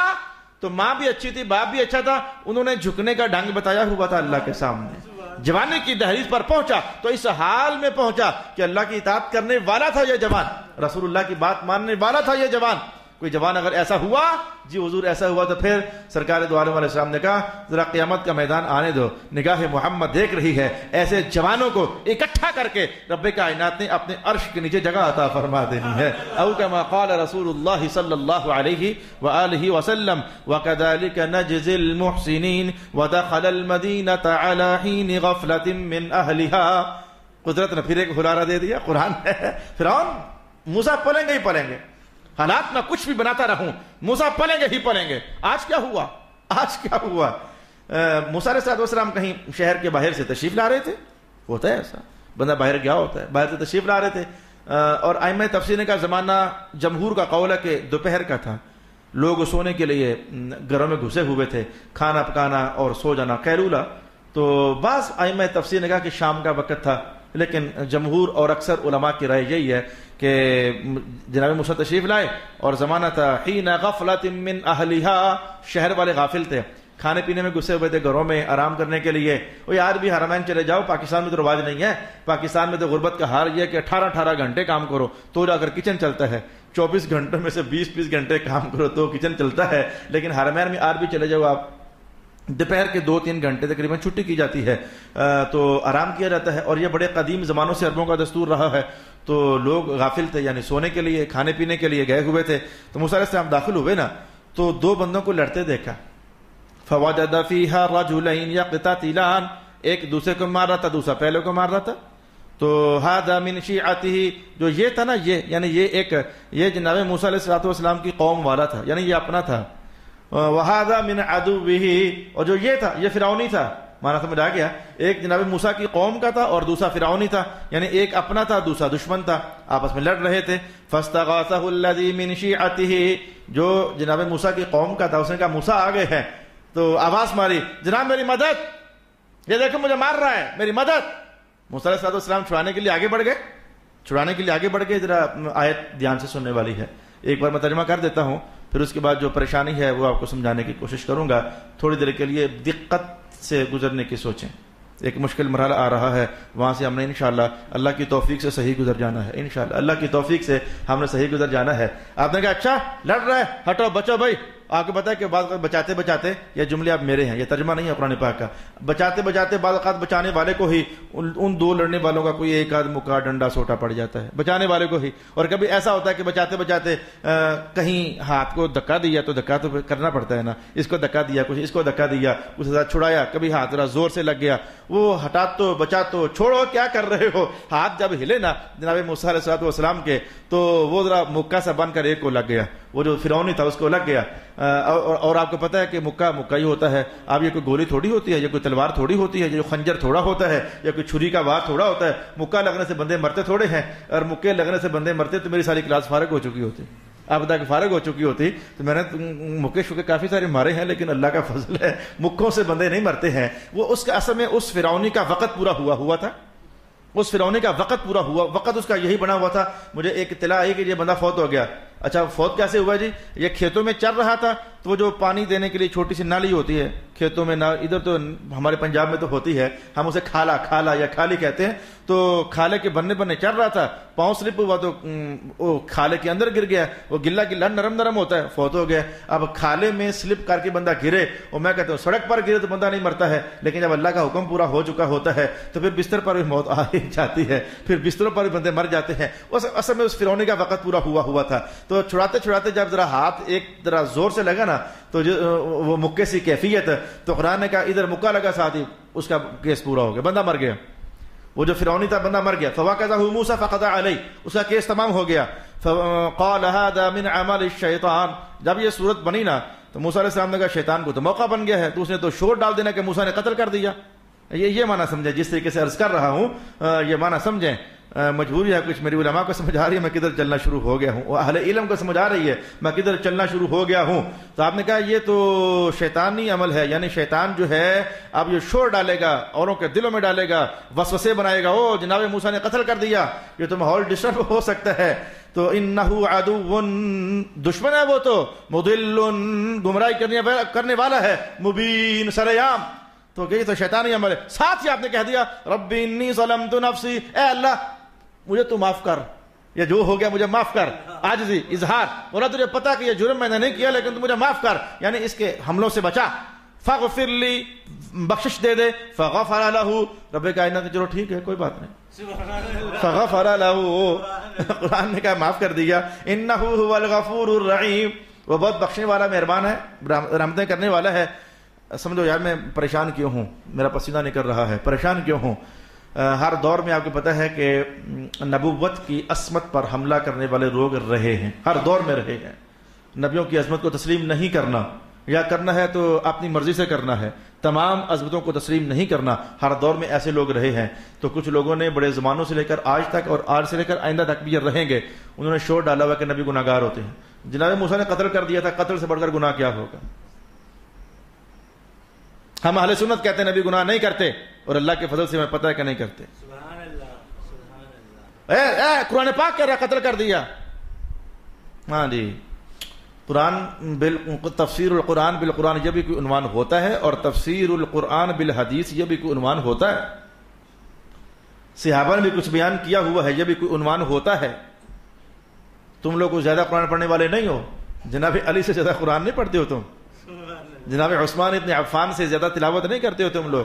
تو ماں بھی اچھی تھی، باپ بھی اچھا تھا، انہوں نے جھکنے کا ڈھنگ بتایا ہوا تھا اللہ کے سامنے۔ جوانی کی دہلیز پر پہنچا تو اس حال میں پہنچا کہ اللہ کی اطاعت کرنے والا تھا یہ جوان، رسول اللہ کی بات ماننے والا تھا یہ جوان۔ کوئی جوان اگر ایسا ہوا، جی حضور ایسا ہوا، تو پھر سرکار دو عالم علیہ السلام نے کہا ذرا قیامت کا میدان آنے دو، نگاہ محمد دیکھ رہی ہے، ایسے جوانوں کو اکٹھا کر کے رب کائنات نے اپنے عرش کے نیچے جگہ عطا فرما دینی ہے۔ او کما قال رسول اللہ صلی اللہ علیہ وآلہ وسلم وکذالک نجزی المحسنین ودخل المدینۃ علی حین غفلۃ من اہلها۔ قدرت نے پھر ایک ہلارا دے دیا، قرآن ہے۔ فرعون موسیٰ پلیں گے ہی پلیں گے، حالات میں کچھ بھی بناتا رہوں، موسیٰ پلیں گے ہی پلیں گے۔ آج کیا ہوا؟ موسیٰ علیہ السلام کہیں شہر کے باہر سے تشریف لا رہے تھے، ہوتا ہے ایسا, بندہ باہر گیا ہوتا ہے, باہر سے تشریف لا رہے تھے, اور ائمہ تفسیر کا زمانہ جمہور کا قول ہے کہ دوپہر کا تھا, لوگ سونے کے لیے گھروں میں گھسے ہوئے تھے, کھانا پکانا اور سو جانا قیلولہ. تو بعض ائمہ تفسیر نے کہا کہ شام کا وقت تھا, لیکن جمہور اور اکثر علماء کی رائے یہی ہے کہ جناب موسیٰ تشریف لائے اور زمانہ تھا حین غفلۃ من اہلھا, شہر والے غافل تھے, کھانے پینے میں گھسے ہوئے تھے گھروں میں آرام کرنے کے لیے. وہ یار بھی حرمین چلے جاؤ, پاکستان میں تو رواج نہیں ہے, پاکستان میں تو غربت کا حال یہ ہے کہ 18 گھنٹے کام کرو تو جا کر کچن چلتا ہے, 24 گھنٹوں میں سے 20 گھنٹے کام کرو تو کچن چلتا ہے. لیکن حرمین میں آج بھی چلے جاؤ آپ, دوپہر کے 2-3 گھنٹے تقریباً چھٹی کی جاتی ہے, تو آرام کیا جاتا ہے. اور یہ بڑے قدیم زمانوں سے عربوں کا دستور رہا ہے. تو لوگ غافل تھے, یعنی سونے کے لیے کھانے پینے کے لیے گئے ہوئے تھے. تو موسیٰ علیہ السلام داخل ہوئے نا, تو 2 بندوں کو لڑتے دیکھا. فوجد فیہا رجلین یقتتلان, ایک دوسرے کو مار رہا تھا, دوسرا پہلے کو مار رہا تھا. تو ھذا من شیعتہ, جو یہ تھا نا, یعنی یہ جناب موسیٰ علیہ السلام کی قوم والا تھا, یعنی یہ اپنا تھا. وَھذا من عدوہ, اور جو یہ تھا یہ فرعونی تھا. مانا سمجھ آ گیا, ایک جناب موسیٰ کی قوم کا تھا اور دوسرا فرعونی تھا, یعنی ایک اپنا تھا دوسرا دشمن تھا, آپس میں لڑ رہے تھے. فاستغاثہ الذی من شیعتہ, جو جناب موسیٰ کی قوم کا تھا اس نے کہا موسیٰ آ گئے ہیں, تو آواز ماری جناب میری مدد, یہ دیکھو مجھے مار رہا ہے, میری مدد. موسیٰ علیہ السلام چھڑانے کے لیے آگے بڑھ گئے. ذرا آیت دھیان سے سننے والی ہے, ایک بار میں ترجمہ کر دیتا ہوں, پھر اس کے بعد جو پریشانی ہے وہ آپ کو سمجھانے کی کوشش کروں گا. تھوڑی دیر کے لیے دقت سے گزرنے کی سوچیں, ایک مشکل مرحلہ آ رہا ہے, وہاں سے ہم نے انشاءاللہ اللہ کی توفیق سے صحیح گزر جانا ہے. انشاءاللہ اللہ کی توفیق سے ہم نے صحیح گزر جانا ہے. آپ نے کہا اچھا لڑ رہا ہے, ہٹو بچو بھائی. آپ کو پتا ہے کہ بعض اوقات بچاتے بچاتے, یہ جملے آپ میرے ہیں, یہ ترجمہ نہیں ہے قرآن پاک کا, بچاتے بچاتے بعض اوقات بچانے والے کو ہی, ان 2 لڑنے والوں کا کوئی ایک آدھ مکہ ڈنڈا سوٹا پڑ جاتا ہے, بچانے والے کو ہی. اور کبھی ایسا ہوتا ہے کہ بچاتے بچاتے کہیں ہاتھ کو دھکا دیا, تو دھکا تو کرنا پڑتا ہے نا, اس کو دھکا دیا, کچھ اس کو دھکا دیا, اس کے ساتھ چھڑایا, کبھی ہاتھ ذرا زور سے لگ گیا, وہ ہٹا تو بچا تو چھوڑو کیا کر رہے ہو. ہاتھ جب ہلے نا جناب موسیٰ علیہ السلام کے, تو وہ ذرا مکہ سے بن کر ایک کو لگ گیا, وہ جو فرعونی تھا اس کو لگ گیا. اور آپ کو پتا ہے کہ مکہ ہی ہوتا ہے. اب یہ کوئی گولی تھوڑی ہوتی ہے, یہ کوئی تلوار تھوڑی ہوتی ہے, یہ خنجر تھوڑا ہوتا ہے, یا کوئی چھری کا وار تھوڑا ہوتا ہے. مکہ لگنے سے بندے مرتے تھوڑے ہیں, اور مکے لگنے سے بندے مرتے تو میری ساری کلاس فارغ ہو چکی ہوتی. آپ بتا کہ فارغ ہو چکی ہوتی تو میں نے مکے شکے کافی سارے مارے ہیں, لیکن اللہ کا فضل ہے مکوں سے بندے نہیں مرتے ہیں. وہ اس کا اصل میں اس فرعونی کا وقت پورا ہوا تھا, اس فرعونی کا وقت پورا ہوا, وقت اس کا یہی بنا ہوا تھا. مجھے ایک اطلاع آئی کہ یہ بندہ فوت ہو گیا. اچھا فوت کیسے ہوا جی؟ یہ کھیتوں میں چل رہا تھا, تو وہ جو پانی دینے کے لیے چھوٹی سی نالی ہوتی ہے کھیتوں میں, ادھر تو ہمارے پنجاب میں تو ہوتی ہے, ہم اسے کھالا یا کھالی کہتے ہیں. تو کھالے کے بننے چل رہا تھا, پاؤں سلپ ہوا تو وہ کھالے کے اندر گر گیا, وہ گلا نرم ہوتا ہے, فوت ہو گیا. اب کھالے میں سلپ کر کے بندہ گرے, اور میں کہتا ہوں سڑک پر گرے تو بندہ نہیں مرتا ہے, لیکن جب اللہ کا حکم پورا ہو چکا ہوتا ہے تو پھر بستر پر بھی موت آ ہی جاتی ہے, پھر بستروں پر بھی بندے مر جاتے ہیں. اصل میں اس فرعونی کا وقت پورا ہوا تھا. تو چھڑاتے جب ذرا ہاتھ ایک ذرا زور سے لگا نا, تو وہ مکے سی کیفیت, تو قرآن نے کہا ادھر مکہ لگا ساتھ ہی اس کا کیس پورا ہو گیا, بندہ مر گیا. وہ جو فرعونی تھا بندہ مر گیا. فَوَقَذَهُ مُوسَى فَقَضَى عَلَيْهِ, اس کا کیس تمام ہو گیا. فَقَالَ هَذَا مِنْ عَمَلِ الشَّيْطَانِ, جب یہ صورت بنی نا تو موسیٰ علیہ السلام نے کہا شیطان کو تو موقع بن گیا ہے, تو اس نے تو شور ڈال دینا کہ موسیٰ نے قتل کر دیا. یہ معنی سمجھیں, جس طریقے سے عرض کر رہا ہوں یہ معنی سمجھیں. مجبوری ہے, کچھ میری علماء کو سمجھ آ رہی ہے میں کدھر چلنا شروع ہو گیا ہوں, اہل علم کو سمجھ آ رہی ہے میں کدھر چلنا شروع ہو گیا ہوں. تو آپ نے کہا یہ تو شیطانی عمل ہے, یعنی شیطان جو ہے اب یہ شور ڈالے گا, اوروں کے دلوں میں ڈالے گا, وسوسے بنائے گا, او جناب موسیٰ نے قتل کر دیا, یہ تو ماحول ڈسٹرب ہو سکتا ہے. تو انہو عدو, دشمن ہے وہ تو, مضل, گمراہی کرنے والا ہے, مبین, سرعام. تو یہ تو شیطانی عمل ہے. ساتھ ہی آپ نے کہہ دیا رب انی ظلمت نفسی, اے اللہ مجھے تو معاف کر, یہ جو ہو گیا مجھے معاف کر. عاجزی, اظہار, بولا تجھے پتا کہ یہ جرم میں نے نہیں کیا لیکن تو مجھے معاف کر, یعنی اس کے حملوں سے بچا. فاغفر لی, بخشش دے دے. فغفر لہ, رب کائنات نے چلو ٹھیک ہے کوئی بات نہیں, فغفر لہ, قرآن نے کہا معاف کر دیا. انہ هو الغفور الرحیم, وہ بہت بخشنے والا مہربان ہے, رحمتیں کرنے والا ہے. سمجھو یار میں پریشان کیوں ہوں, میرا پسینہ نکل رہا ہے, پریشان کیوں ہوں. ہر دور میں آپ کو پتہ ہے کہ نبوت کی عصمت پر حملہ کرنے والے لوگ رہے ہیں, ہر دور میں رہے ہیں. نبیوں کی عظمت کو تسلیم نہیں کرنا, یا کرنا ہے تو اپنی مرضی سے کرنا ہے. تمام عظمتوں کو تسلیم نہیں کرنا. ہر دور میں ایسے لوگ رہے ہیں. تو کچھ لوگوں نے بڑے زمانوں سے لے کر آج تک اور آج سے لے کر آئندہ تک بھی یہ رہیں گے, انہوں نے شور ڈالا ہوا کہ نبی گناہ گار ہوتے ہیں. جناب موسیٰ نے قتل کر دیا تھا, قتل سے بڑھ کر گناہ کیا ہوگا؟ ہم اہل سنت کہتے ہیں نبی گناہ نہیں کرتے, اور اللہ کے فضل سے ہمیں پتہ ہے کہ نہیں کرتے. سبحان اللہ, سبحان اللہ. اے قرآن پاک کہہ رہا قتل کر دیا. ہاں جی, قرآن تفسیر القرآن بالقرآن یہ بھی کوئی عنوان ہوتا ہے, اور تفسیر القرآن بالحدیث یہ بھی کوئی عنوان ہوتا ہے. صحابہ نے بھی کچھ بیان کیا ہوا ہے, یہ بھی کوئی عنوان ہوتا ہے. تم لوگ زیادہ قرآن پڑھنے والے نہیں ہو, جناب علی سے زیادہ قرآن نہیں پڑھتے ہو تم, جناب عثمان ابن عفان سے زیادہ تلاوت نہیں کرتے ہو تم لوگ,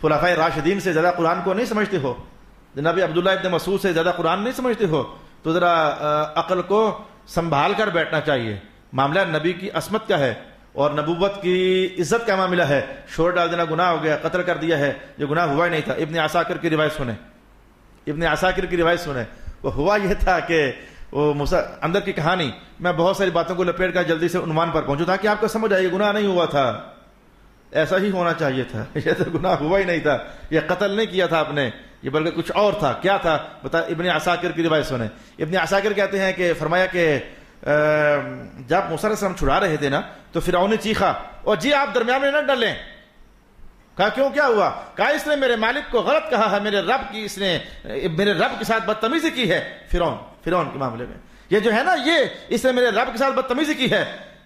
خلفائے راشدین سے زیادہ قرآن کو نہیں سمجھتے ہو, جناب عبداللہ ابن مسعود سے زیادہ قرآن نہیں سمجھتے ہو. تو ذرا عقل کو سنبھال کر بیٹھنا چاہیے. معاملہ نبی کی عصمت کا ہے اور نبوت کی عزت کا معاملہ ہے. شور ڈال دینا گناہ ہو گیا, قتل کر دیا ہے, یہ گناہ ہوا ہی نہیں تھا. ابن عساکر کی روایت سنیں, ابن عساکر کی روایت سنیں. وہ ہوا یہ تھا کہ وہ اندر کی کہانی, میں بہت ساری باتوں کو لپیٹ کر جلدی سے عنوان پر پہنچوں تاکہ آپ کو سمجھ آئے. گناہ نہیں ہوا تھا, ایسا ہی ہونا چاہیے تھا. یہ تو گناہ ہوا ہی نہیں تھا, یہ قتل نہیں کیا تھا آپ نے, یہ بلکہ کچھ اور تھا. کیا تھا بتا, ابن عساکر کی روایت سنیں. ابن عساکر کہتے ہیں کہ فرمایا کہ جب موسیٰ علیہ السلام چھڑا رہے تھے نا, تو فرعون نے چیخا, اور جی آپ درمیان میں نہ ڈلیں. کہا کیوں, کیا ہوا؟ کہا اس نے میرے مالک کو غلط کہا ہے, میرے رب کی اس نے میرے رب کے ساتھ بدتمیزی کی ہے. فرعون کے معاملے میں یہ جو ہے نا, یہ اس نے میرے رب کے ساتھ بدتمیزی کی ہے.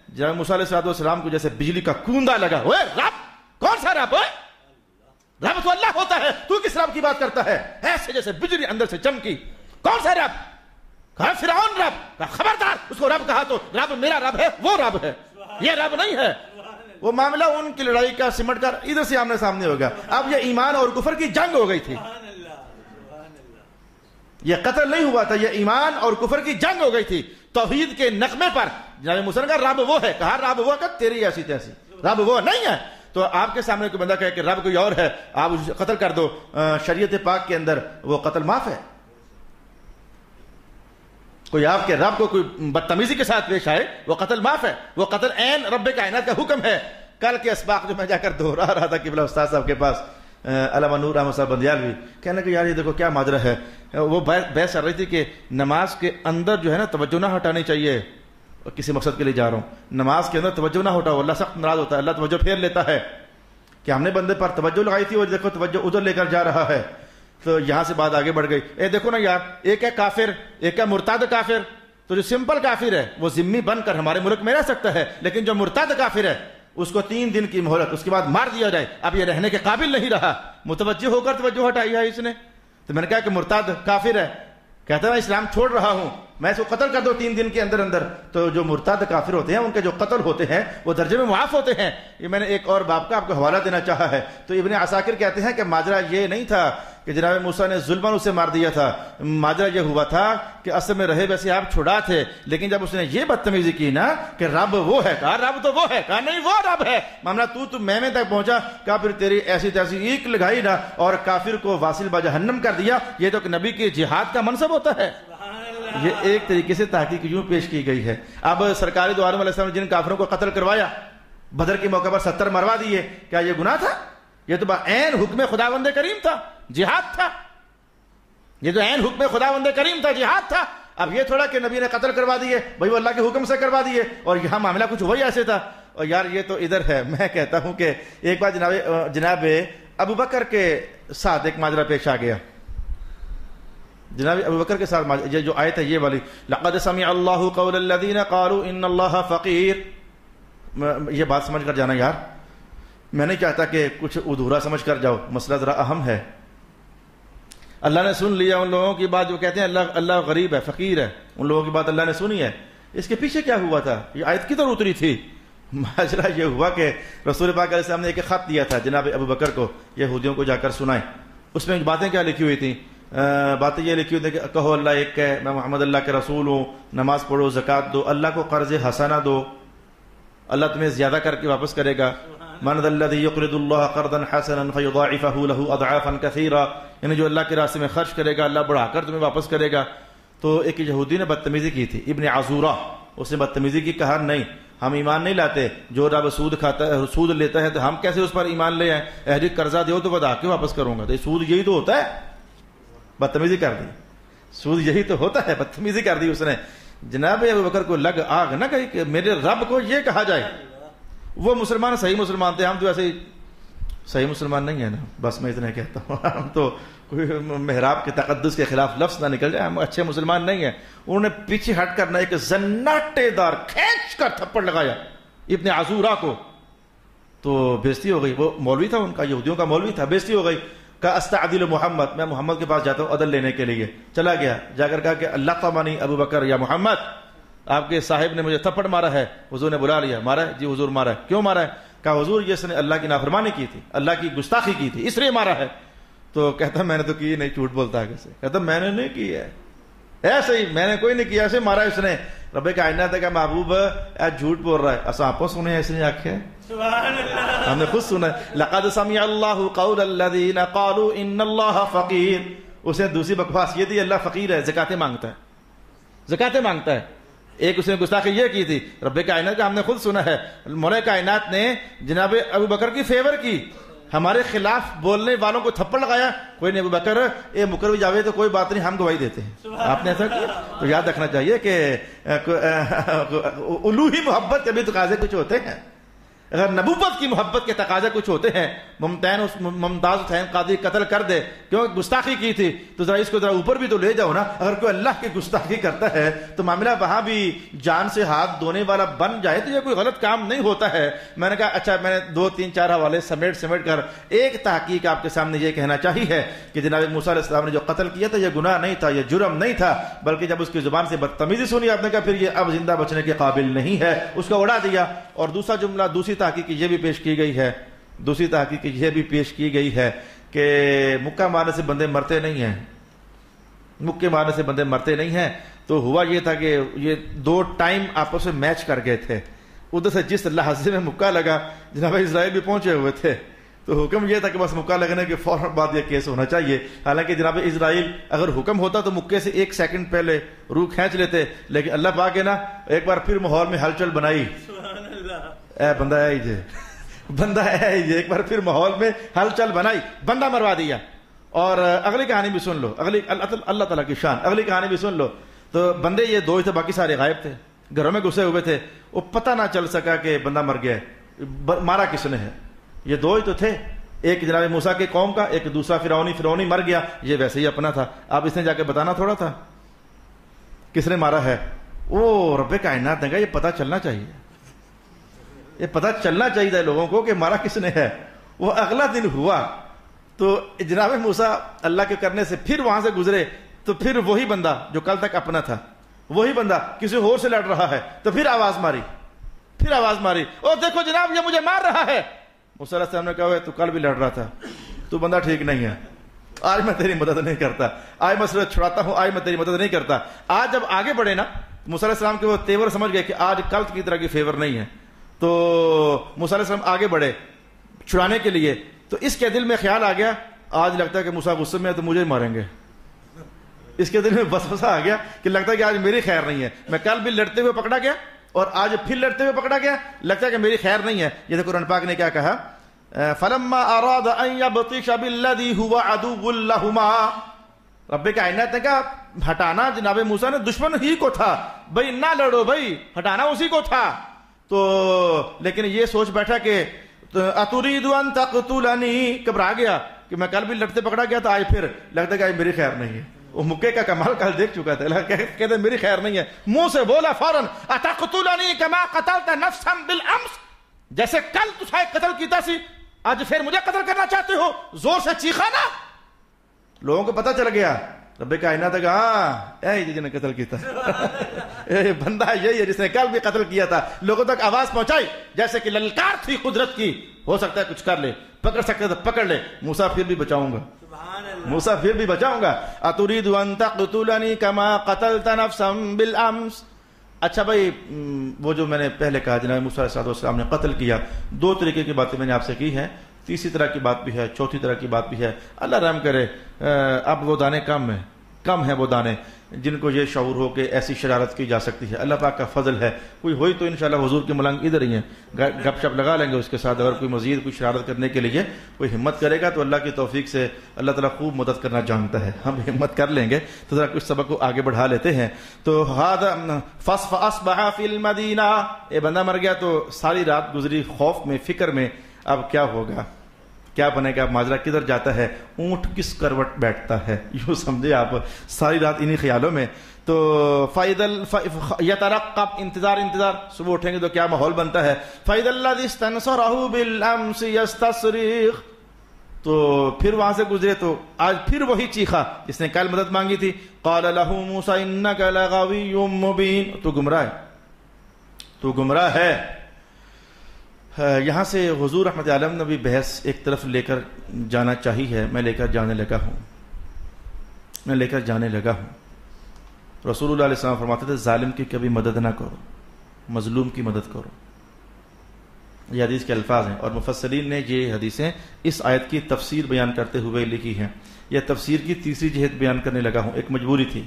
جب موسیٰ علیہ السلام کو جیسے بجلی کا کوندا لگا, اوے رب, کون سا رب؟ رب تو اللہ ہوتا ہے, تو کس رب کی بات کرتا ہے؟ ایسے جیسے بجلی اندر سے چمکی. کون سا رب؟ کہا فرعون رب. کہا خبردار, اس کو رب کہا تو رب میرا رب ہے, وہ رب ہے, یہ رب نہیں ہے. وہ معاملہ ان کی لڑائی کا سمٹ کر ادھر سے آمنے سامنے ہو گیا. اب یہ ایمان اور کفر کی جنگ ہو گئی تھی. یہ قتل نہیں ہوا تھا, یہ ایمان اور کفر کی جنگ ہو گئی تھی. توحید کے نغمے پر جناب موسیٰ نے کہا رب وہ ہے. کہا رب وہ کہ تیری ایسی تیسی, رب وہ نہیں ہے. تو آپ کے سامنے کوئی بندہ کہے کہ رب کوئی اور ہے, آپ اسے قتل کر دو. شریعت پاک کے اندر وہ قتل معاف ہے. کوئی آپ کے رب کو کوئی بدتمیزی کے ساتھ پیش آئے, وہ قتل معاف ہے. وہ قتل عین رب کائنات کا حکم ہے. کل کے اسباق جو میں جا کر دہرا رہا تھا قبلہ استاد صاحب کے پاس, علامہ نور احمد صاحب بندیالوی, کہنے کہ یار یہ دیکھو کیا ماجرا ہے. وہ بحث چل رہی تھی کہ نماز کے اندر جو ہے نا توجہ نہ ہٹانی چاہیے. کسی مقصد کے لیے جا رہا ہوں, نماز کے اندر توجہ نہ ہٹاؤ, اللہ سخت ناراض ہوتا ہے. اللہ توجہ پھیر لیتا ہے کہ ہم نے بندے پر توجہ لگائی تھی اور دیکھو توجہ ادھر لے کر جا رہا ہے. تو یہاں سے بات آگے بڑھ گئی. اے دیکھو نا یار, ایک ہے کافر, ایک ہے مرتد کافر. تو جو سمپل کافر ہے وہ ذمہ بن کر ہمارے ملک میں رہ سکتا ہے, لیکن جو مرتد کافر ہے اس کو 3 دن کی مہلت, اس کے بعد مار دیا جائے. اب یہ رہنے کے قابل نہیں رہا, متوجہ ہو کر توجہ ہٹائی ہے اس نے. تو میں نے کہا کہ مرتد کافر ہے, کہتا ہے اسلام چھوڑ رہا ہوں, میں اس کو قتل کر دو 3 دن کے اندر اندر. تو جو مرتد کافر ہوتے ہیں ان کے جو قتل ہوتے ہیں وہ درجے میں معاف ہوتے ہیں. یہ میں نے ایک اور باب کا آپ کو حوالہ دینا چاہا ہے. تو ابن عساکر کہتے ہیں کہ ماجرا یہ نہیں تھا کہ جناب موسیٰ نے ظلماً اسے مار دیا تھا. ماجرا یہ ہوا تھا کہ اصل میں رہے ویسے آپ چھڑا تھے, لیکن جب اس نے یہ بدتمیزی کی نا کہ رب وہ ہے, کہا رب تو وہ ہے, کہا نہیں وہ رب ہے. معاملہ تو میں تک پہنچا, کہا پھر تیری ایسی تیسی ایک لگائی نا اور کافر کو واصل با جہنم کر دیا. یہ تو کہ نبی کے جہاد کا منصب ہوتا ہے. یہ ایک طریقے سے تحقیق یوں پیش کی گئی ہے. اب سرکار دو عالم علیہ السلام نے جن کافروں کو قتل کروایا, بدر کے موقع پر 70 مروا دیے, کیا یہ گناہ تھا؟ یہ تو عین حکم خداوند کریم تھا, جہاد تھا. یہ تو عین حکم خداوند کریم تھا, جہاد تھا. اب یہ تھوڑا کہ نبی نے قتل کروا دیے, بھائی وہ اللہ کے حکم سے کروا دیے, اور یہاں معاملہ کچھ وہی ایسے تھا. اور یار یہ تو ادھر ہے. میں کہتا ہوں کہ ایک بار جناب ابو بکر کے ساتھ ایک ماجرا پیش آ گیا. جناب ابو بکر کے ساتھ یہ جو آیت ہے یہ والی, لقد سمع اللہ قول الذین قالوا ان اللہ فقیر. یہ بات سمجھ کر جانا یار, میں نہیں چاہتا کہ کچھ ادھورا سمجھ کر جاؤ, مسئلہ ذرا اہم ہے. اللہ نے سن لیا ان لوگوں کی بات جو کہتے ہیں اللہ غریب ہے, فقیر ہے, ان لوگوں کی بات اللہ نے سنی ہے. اس کے پیچھے کیا ہوا تھا, یہ آیت کدھر اتری تھی؟ ماجرا یہ ہوا کہ رسول پاک علیہ السلام نے ایک خط دیا تھا جناب ابو بکر کو, یہودیوں کو جا کر سنائیں. اس میں باتیں کیا لکھی ہوئی تھیں؟ باتیں یہ لکھی ہوئی تھی کہ کہو اللہ ایک ہے, میں محمد اللہ کے رسول ہوں, نماز پڑھو, زکوٰۃ دو, اللہ کو قرض حسنہ دو, اللہ تمہیں زیادہ کر کے واپس کرے گا. من ذا الذی یقرض اللہ قرضا حسنا فیضاعفہ لہ اضعافا کثیرا, یعنی جو اللہ کے راستے میں خرچ کرے گا اللہ بڑھا کر تمہیں واپس کرے گا. تو ایک یہودی نے بدتمیزی کی تھی, ابن عزورہ, اس نے بدتمیزی کی, کہا نہیں ہم ایمان نہیں لاتے. جو رب سود کھاتا ہے سود لیتا ہے تو ہم کیسے اس پر ایمان لے آئیں؟ جی قرضہ دیو تو بتا کے واپس کروں گا. تو سود یہی تو ہوتا ہے. بدتمیزی کر دی. سود یہی تو ہوتا ہے, بدتمیزی کر دی اس نے. جناب ابو بکر کو لگ آگ نہ کہی کہ میرے رب کو یہ کہا جائے. وہ مسلمان صحیح مسلمان تھے, ہم تو ایسے صحیح مسلمان نہیں ہے نا. بس میں اتنا کہتا ہوں, ہم تو کوئی محراب کے تقدس کے خلاف لفظ نہ نکل جائے, ہم اچھے مسلمان نہیں ہیں. انہوں نے پیچھے ہٹ کرنا ایک زناٹے دار کھینچ کر تھپڑ لگایا ابن عزورہ کو, تو بےزتی ہو گئی. وہ مولوی تھا ان کا, یہودیوں کا مولوی تھا. بےزتی ہو گئی. کہا استعدل محمد, میں محمد کے پاس جاتا ہوں عدل لینے کے لیے. چلا گیا, جا کر کہا کہ اللہ طمانی ابو بکر یا محمد, آپ کے صاحب نے مجھے تھپڑ مارا ہے. حضور نے بلا لیا. مارا ہے؟ جی حضور مارا ہے. کیوں مارا ہے؟ کہا حضور اس نے اللہ کی نافرمانی کی تھی, اللہ کی گستاخی کی تھی, اس لیے مارا ہے. تو کہتا میں نے تو کی نہیں, جھوٹ بولتا ہے کیسے. کہتا میں نے نہیں کی ہے, ایسے ہی میں نے کوئی نہیں کیا, ایسے مارا اس نے. رب کائنات کا محبوب جھوٹ بول رہا ہے. اصا آپ سنے ایسے نہیں آخیا, ہم نے خود سنا. لقد سمع اللہ قول الذین قالوا ان اللہ فقیر. اس نے دوسری بکواس یہ تھی اللہ فقیر ہے, زکاتیں مانگتا ہے, زکاتیں مانگتا ہے. ایک اس نے گستاخی یہ کی تھی. رب کائنات کا ہم نے خود سنا ہے, مولا کائنات نے جناب ابو بکر کی فیور کی, ہمارے خلاف بولنے والوں کو تھپڑ لگایا. کوئی نہیں ابو بکر اے مکر بھی جاوے تو کوئی بات نہیں, ہم گواہی دیتے ہیں. آپ نے ایسا کیا؟ تو یاد رکھنا چاہیے کہ الوہی محبت کے بھی تقاضے کچھ ہوتے ہیں, اگر نبوت کی محبت کے تقاضے کچھ ہوتے ہیں. ممتاز حسین قادری قتل کر دے کیوں گستاخی کی تھی, تو ذرا اس کو ذرا اوپر بھی تو لے جاؤ نا. اگر کوئی اللہ کی گستاخی کرتا ہے تو معاملہ وہاں بھی جان سے ہاتھ دھونے والا بن جائے تو یہ کوئی غلط کام نہیں ہوتا ہے. میں نے کہا اچھا, میں نے 2-3-4 حوالے سمیٹ کر ایک تحقیق آپ کے سامنے یہ کہنا چاہیے کہ جناب موسیٰ علیہ السلام نے جو قتل کیا تھا یہ گناہ نہیں تھا, یہ جرم نہیں تھا, بلکہ جب اس کی زبان سے بدتمیزی سنی آپ نے کہا پھر یہ اب زندہ بچنے کے قابل نہیں ہے, اس کو اڑا دیا. اور دوسرا جملہ, دوسری تحقیق یہ بھی پیش کی گئی ہے, دوسری تحقیق یہ بھی پیش کی گئی ہے کہ مکہ مارنے سے بندے مرتے نہیں ہیں, مکے مارنے سے بندے مرتے نہیں ہیں. تو ہوا یہ تھا کہ یہ 2 ٹائم آپس میں میچ کر گئے تھے. ادھر سے جس لحظے میں مکہ لگا جناب اسرائیل بھی پہنچے ہوئے تھے, تو حکم یہ تھا کہ بس مکہ لگنے کے فوراً بعد یہ کیس ہونا چاہیے. حالانکہ جناب اسرائیل اگر حکم ہوتا تو مکے سے 1 سیکنڈ پہلے روح کھینچ لیتے, لیکن اللہ پاک ہے نا ایک بار پھر ماحول میں ہلچل بنائی. اے بندہ ہے جی, بندہ ہے جی, ایک بار پھر ماحول میں ہلچل بنائی, بندہ مروا دیا. اور اگلی کہانی بھی سن لو, اگلی اللہ تعالیٰ کی شان, اگلی کہانی بھی سن لو. تو بندے یہ 2 ہی تھے, باقی سارے غائب تھے, گھروں میں گھسے ہوئے تھے. وہ پتہ نہ چل سکا کہ بندہ مر گیا ہے, مارا کس نے ہے. یہ 2 ہی تو تھے, ایک جناب موسیٰ کی قوم کا, ایک دوسرا فرعونی مر گیا. یہ ویسے ہی اپنا تھا. آپ اس نے جا کے بتانا تھوڑا تھا کس نے مارا ہے. وہ رب کائنات نے کہا یہ پتہ چلنا چاہیے, یہ پتہ چلنا چاہیے تھا لوگوں کو کہ مارا کس نے ہے. وہ اگلا دن ہوا تو جناب موسیٰ اللہ کے کرنے سے پھر وہاں سے گزرے, تو پھر وہی بندہ جو کل تک اپنا تھا, وہی بندہ کسی اور سے لڑ رہا ہے. تو پھر آواز ماری, او دیکھو جناب یہ مجھے مار رہا ہے. موسیٰ علیہ السلام نے کہا تو کل بھی لڑ رہا تھا, تو بندہ ٹھیک نہیں ہے, آج میں تیری مدد نہیں کرتا, آج میں صرف چھڑاتا ہوں, آج میں تیری مدد نہیں کرتا. آج جب آگے بڑھے نا, موسیٰ علیہ السلام کے وہ تیور سمجھ گئے کہ آج کل کی طرح کی فیور نہیں ہے. تو موسیٰ علیہ السلام آگے بڑھے چھڑانے کے لیے. تو اس کے دل میں خیال آ گیا آج لگتا ہے کہ موسیٰ غصے میں ہے تو مجھے ماریں گے. اس کے دل میں وسوسہ آ گیا کہ لگتا ہے کہ آج میری خیر نہیں ہے, میں کل بھی لڑتے ہوئے پکڑا گیا اور آج پھر لڑتے ہوئے پکڑا گیا, لگتا ہے کہ میری خیر نہیں ہے. یہ دیکھو قرآن پاک نے کیا کہا, فلما اراد ان يبطش بالذي هو عدو لهما. رب کائنات نے کہا ہٹانا جناب موسیٰ نے دشمن ہی کو تھا, بھائی نہ لڑو بھائی, ہٹانا اسی کو تھا. تو لیکن یہ سوچ بیٹھا کہ اتريد ان تقتلني, گھبرا گیا کہ میں کل بھی لڑتے پکڑا گیا تھا, آج پھر لگتا ہے کہ آج میری خیر نہیں ہے. وہ مکے کا کمال کل دیکھ چکا تھا, کہتے میری خیر نہیں ہے, منہ سے بولا فوراً اتقتلني كما قتلت نفسا بالامس, جیسے کل تسائے قتل کیتا سی آج پھر مجھے قتل کرنا چاہتے ہو. زور سے چیخا نا, لوگوں کو پتہ چل گیا. رب کائنات کا ہاں اے جس نے قتل کیا تھا بندہ یہی ہے جس نے کل بھی قتل کیا تھا. لوگوں تک آواز پہنچائی جیسے کہ للکار تھی قدرت کی, ہو سکتا ہے کچھ کر لے, پکڑ سکتے تو پکڑ لے. موسیٰ پھر بھی بچاؤں گا, موسیٰ پھر بھی بچاؤں گا. اتريد ان تقتلني كما قتلت نفسا بالامس. اچھا بھائی, وہ جو میں نے پہلے کہا جناب موسیٰ علیہ السلام نے قتل کیا, 2 طریقے کی باتیں میں نے آپ سے کی ہیں, تیسری طرح کی بات بھی ہے, چوتھی طرح کی بات بھی ہے. اللہ رحم کرے, اب وہ دانے کم ہیں, کم ہیں وہ دانے جن کو یہ شعور ہو کہ ایسی شرارت کی جا سکتی ہے. اللہ پاک کا فضل ہے. کوئی ہوئی تو انشاءاللہ حضور کے ملنگ ادھر ہی ہیں, گپ شپ لگا لیں گے اس کے ساتھ. اگر کوئی مزید کوئی شرارت کرنے کے لیے کوئی ہمت کرے گا تو اللہ کی توفیق سے اللہ تعالیٰ خوب مدد کرنا جانتا ہے, ہم ہمت کر لیں گے. تو ذرا کچھ سبق کو آگے بڑھا لیتے ہیں. تو فاصبح فی المدینہ, اے بندہ مر گیا تو ساری رات گزری خوف میں, فکر میں, اب کیا ہوگا, کیا بنے گا, ماجرا کدھر جاتا ہے, اونٹ کس کروٹ بیٹھتا ہے, یوں سمجھے آپ ساری رات انہی خیالوں میں. تو یترقب, انتظار, صبح اٹھیں گے تو کیا ماحول بنتا ہے. فَإِذَا الَّذِي اسْتَنصَرَهُ بِالْأَمْسِ يَسْتَصْرِخُ, تو پھر وہاں سے گزرے تو آج پھر وہی چیخا جس نے کل مدد مانگی تھی. قَالَ لَهُ مُوسَى إِنَّكَ لَغَوِيٌّ مُبِينٌ, تو گمراہ ہے. یہاں سے حضور رحمت عالم نے بھی بحث ایک طرف لے کر جانا چاہیے. میں لے کر جانے لگا ہوں. رسول اللہ علیہ السلام فرماتے تھے ظالم کی کبھی مدد نہ کرو, مظلوم کی مدد کرو. یہ حدیث کے الفاظ ہیں, اور مفسرین نے یہ حدیثیں اس آیت کی تفسیر بیان کرتے ہوئے لکھی ہیں. یہ تفسیر کی تیسری جہت بیان کرنے لگا ہوں. ایک مجبوری تھی,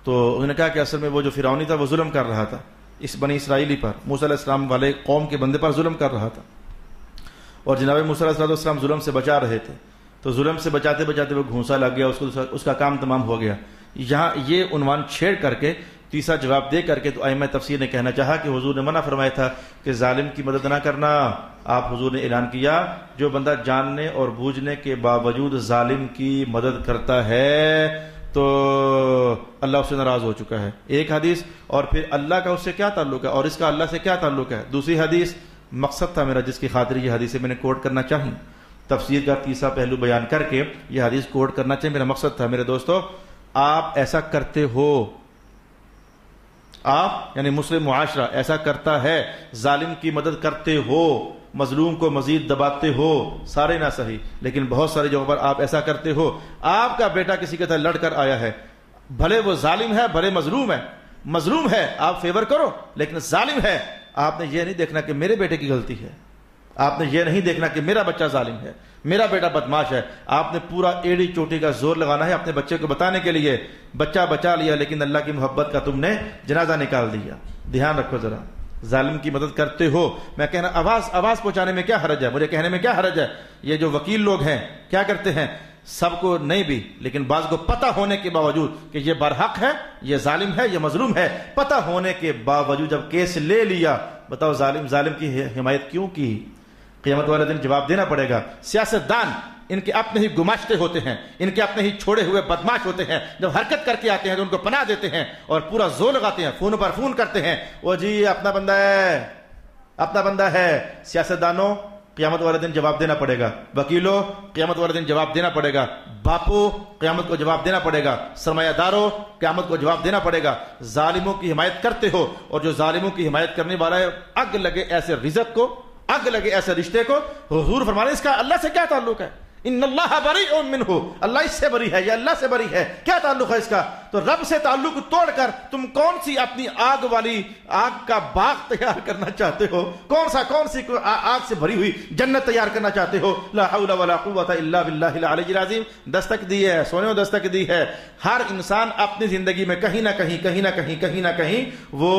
تو انہوں نے کہا کہ اصل میں وہ جو فرعونی تھا وہ ظلم کر رہا تھا اس بنی اسرائیلی پر, موسیٰ علیہ السلام والے قوم کے بندے پر ظلم کر رہا تھا, اور جناب موسیٰ علیہ السلام ظلم سے بچا رہے تھے. تو ظلم سے بچاتے بچاتے وہ گھونسا لگ گیا, اس کا کام تمام ہو گیا. یہاں یہ عنوان چھیڑ کر کے تیسرا جواب دے کر کے تو ائمہ تفسیر نے کہنا چاہا کہ حضور نے منع فرمایا تھا کہ ظالم کی مدد نہ کرنا. آپ حضور نے اعلان کیا جو بندہ جاننے اور بوجھنے کے باوجود ظالم کی مدد کرتا ہے تو اللہ اس سے ناراض ہو چکا ہے. ایک حدیث, اور پھر اللہ کا اس سے کیا تعلق ہے اور اس کا اللہ سے کیا تعلق ہے. دوسری حدیث, مقصد تھا میرا جس کی خاطر یہ حدیثیں میں نے کوٹ کرنا چاہی, تفسیر کا تیسرا پہلو بیان کر کے یہ حدیث کوٹ کرنا چاہیے. میرا مقصد تھا میرے دوستو, آپ ایسا کرتے ہو, آپ یعنی مسلم معاشرہ ایسا کرتا ہے, ظالم کی مدد کرتے ہو, مظلوم کو مزید دباتے ہو, سارے نہ صحیح لیکن بہت سارے جگہوں پر آپ ایسا کرتے ہو. آپ کا بیٹا کسی کے ساتھ لڑ کر آیا ہے, بھلے وہ ظالم ہے بھلے مظلوم ہے آپ فیور کرو, لیکن ظالم ہے آپ نے یہ نہیں دیکھنا کہ میرے بیٹے کی غلطی ہے, آپ نے یہ نہیں دیکھنا کہ میرا بچہ ظالم ہے, میرا بیٹا بدماش ہے. آپ نے پورا ایڑی چوٹی کا زور لگانا ہے اپنے بچے کو بتانے کے لیے. بچہ بچا لیا لیکن اللہ کی محبت کا تم نے جنازہ نکال دیا. دھیان رکھو ذرا, ظالم کی مدد کرتے ہو. میں کہنا آواز پہنچانے میں کیا حرج ہے, مجھے کہنے میں کیا حرج ہے. یہ جو وکیل لوگ ہیں کیا کرتے ہیں, سب کو نہیں بھی لیکن بعض کو پتہ ہونے کے باوجود کہ یہ برحق ہے, یہ ظالم ہے, یہ مظلوم ہے, پتہ ہونے کے باوجود جب کیس لے لیا, بتاؤ ظالم کی حمایت کیوں کی. قیامت والے دن جواب دینا پڑے گا. سیاستدان ان کے اپنے ہی گماشتے ہوتے ہیں, ان کے اپنے ہی چھوڑے ہوئے بدماش ہوتے ہیں. جب حرکت کر کے آتے ہیں تو ان کو پناہ دیتے ہیں اور پورا زور لگاتے ہیں, فون پر فون کرتے ہیں, وہ جی اپنا بندہ ہے. سیاستدانوں قیامت والے دن جواب دینا پڑے گا. وکیلوں قیامت والے دن جواب دینا پڑے گا. باپو قیامت کو جواب دینا پڑے گا. سرمایہ داروں قیامت کو جواب دینا پڑے گا. ظالموں کی حمایت کرتے ہو, اور جو ظالموں کی حمایت کرنے والا ہے, اگ لگے ایسے رزق کو, اگ لگے ایسے رشتے کو. حضور فرمانے اس کا اللہ سے کیا تعلق ہے. ان اللہ بریء منہ, اللہ اس سے بری ہے, یہ اللہ سے بری ہے. کیا تعلق ہے اس کا. تو رب سے تعلق توڑ کر تم کون سی اپنی آگ کا باغ تیار کرنا چاہتے ہو, کون سی آگ سے بھری ہوئی جنت تیار کرنا چاہتے ہو. لا حول ولا قوت الا باللہ العلی العظیم. دستک دی ہے, سونے میں دستک دی ہے. ہر انسان اپنی زندگی میں کہیں نہ کہیں وہ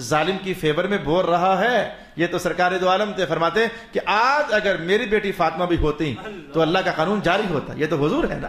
ظالم کی فیور میں بول رہا ہے. یہ تو سرکار دو عالم تھے, فرماتے کہ آج اگر میری بیٹی فاطمہ بھی ہوتی تو اللہ کا قانون جاری ہوتا. یہ تو حضور ہے نا.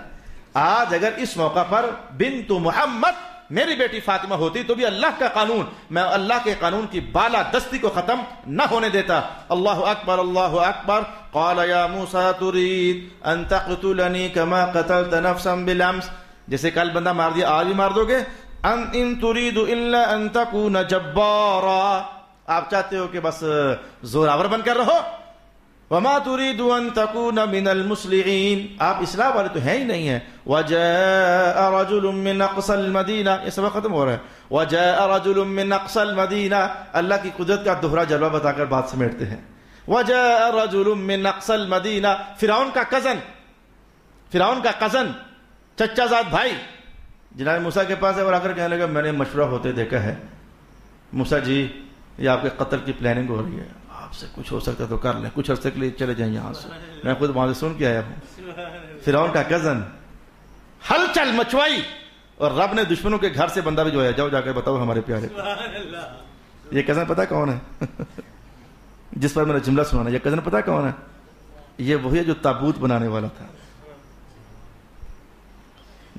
آج اگر اس موقع پر بنت محمد میری بیٹی فاطمہ ہوتی تو بھی اللہ کا قانون, میں اللہ کے قانون کی بالا دستی کو ختم نہ ہونے دیتا. اللہ اکبر اللہ اکبر. قال یا موسیٰ ترید ان تقتلنی کما قتلت نفسا بالامس. جیسے کل بندہ مار دیا آج بھی مار دو گے. ان ترید الا ان تکون جبارا, آپ چاہتے ہو کہ بس زوراور بن کر رہو. وما تريد ان تكون من المصلحين, آپ اصلاح والے تو ہیں ہی نہیں ہیں. وجاء رجل من اقصى المدینہ, یہ سبق ختم ہو رہا ہے. وجاء رجل من اقصى المدینہ, اللہ کی قدرت کا دوہرا جلوہ بتا کر بات سمیٹتے ہیں. وجاء رجل من اقصى المدینہ, فرعون کا کزن چچا زاد بھائی جناب موسیٰ کے پاس ہے, اور آ کر کہنے لگا میں نے مشورہ ہوتے دیکھا ہے موسیٰ جی, یہ آپ کے قتل کی پلاننگ ہو رہی ہے, آپ سے کچھ ہو سکتا تو کر لیں, کچھ عرصے کے لیے چلے جائیں یہاں سے. میں خود وہاں سے سن کے آیا ہوں. فرعون کا کزن ہلچل مچوائی، اور رب نے دشمنوں کے گھر سے بندہ بھی جو ہے، جاؤ جا کے بتاؤ ہمارے پیارے. سبحان اللہ. یہ کزن پتا کون ہے جس پر میں نے جملہ سنانا؟ یہ کزن پتا کون ہے؟ یہ وہی ہے جو تابوت بنانے والا تھا.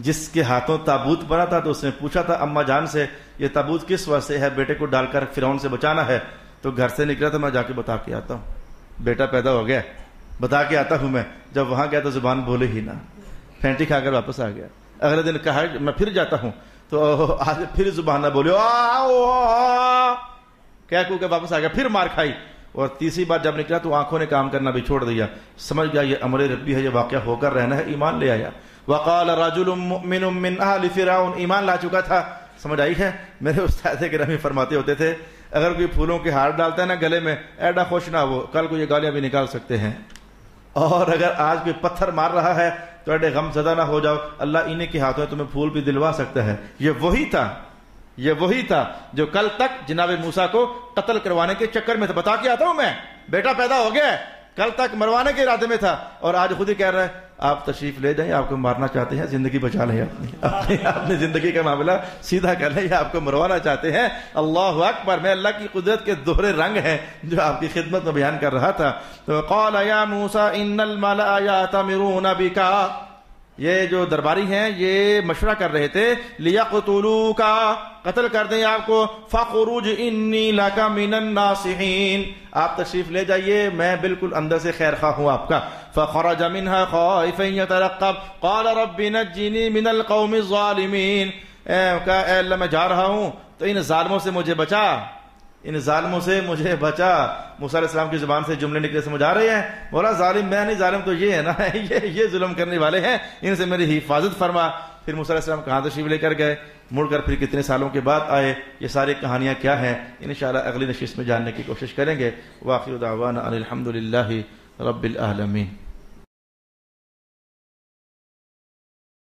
جس کے ہاتھوں تابوت بنا تھا تو اس نے پوچھا تھا اما جان سے یہ تابوت کس واسطے ہے؟ بیٹے کو ڈال کر فرعون سے بچانا ہے. تو گھر سے نکلا تھا، میں جا کے بتا کے آتا ہوں. بیٹا پیدا ہو گیا، بتا کے آتا ہوں میں. جب وہاں گیا تو زبان بولے ہی نہ، پھینٹی کھا کر واپس آ گیا. اگلے دن کہا میں پھر جاتا ہوں تو آج پھر زبان نہ بولے، کیا کو کہ واپس آ گیا، پھر مار کھائی. اور تیسری بار جب نکلا تو آنکھوں نے کام کرنا بھی چھوڑ دیا. سمجھ گیا یہ امر ربی ہے، یہ واقعہ ہو کر رہنا ہے. ایمان لے آیا. وقال رجل مؤمن من اہل فرعون، ایمان لا چکا تھا. سمجھ آئی ہے؟ میرے استاد گرامی فرماتے ہوتے تھے اگر کوئی پھولوں کے ہار ڈالتا ہے نا گلے میں، ایڈا خوش نہ ہو، کل کو یہ گالیاں بھی نکال سکتے ہیں. اور اگر آج کوئی پتھر مار رہا ہے تو ایڈے غم زدہ نہ ہو جاؤ، اللہ انہیں کے ہاتھوں میں تمہیں پھول بھی دلوا سکتا ہے. یہ وہی تھا جو کل تک جناب موسیٰ کو قتل کروانے کے چکر میں تھا. بتا کے آتا ہوں میں، بیٹا پیدا ہو گیا، کل تک مروانے کے ارادے میں تھا، اور آج خود ہی کہہ رہا ہے آپ تشریف لے جائیں، آپ کو مارنا چاہتے ہیں، زندگی بچا لیں اپنی زندگی کا معاملہ سیدھا کر لیں، آپ کو مروانا چاہتے ہیں. اللہ اکبر. میں اللہ کی قدرت کے دوہرے رنگ ہیں جو آپ کی خدمت میں بیان کر رہا تھا. تو قال یا موسیٰ ان الملأ یأتمرون بک، یہ جو درباری ہیں یہ مشورہ کر رہے تھے، لیقتلوک، قتل کر دیں آپ کو. فخرج انی لک من الناصحین، آپ تشریف لے جائیے، میں بالکل اندر سے خیر خواہ ہوں آپ کا. فخرج منها خائفا يترقب قال رب نجنی من القوم الظالمین، کہا اے اللہ میں جا رہا ہوں تو ان ظالموں سے مجھے بچا، ان ظالموں سے مجھے بچا. موسیٰ علیہ السلام کی زبان سے جملے نکلے سمجھ آ رہے ہیں؟ بولا ظالم میں نہیں، ظالم تو یہ ہے نا، یہ ظلم کرنے والے ہیں، ان سے میری حفاظت فرما. پھر موسیٰ علیہ السلام کہاں تشریف لے کر گئے، مڑ کر پھر کتنے سالوں کے بعد آئے، یہ ساری کہانیاں کیا ہیں انشاءاللہ اگلی نشست میں جاننے کی کوشش کریں گے. وآخر دعوانا ان الحمد للہ رب العالمین.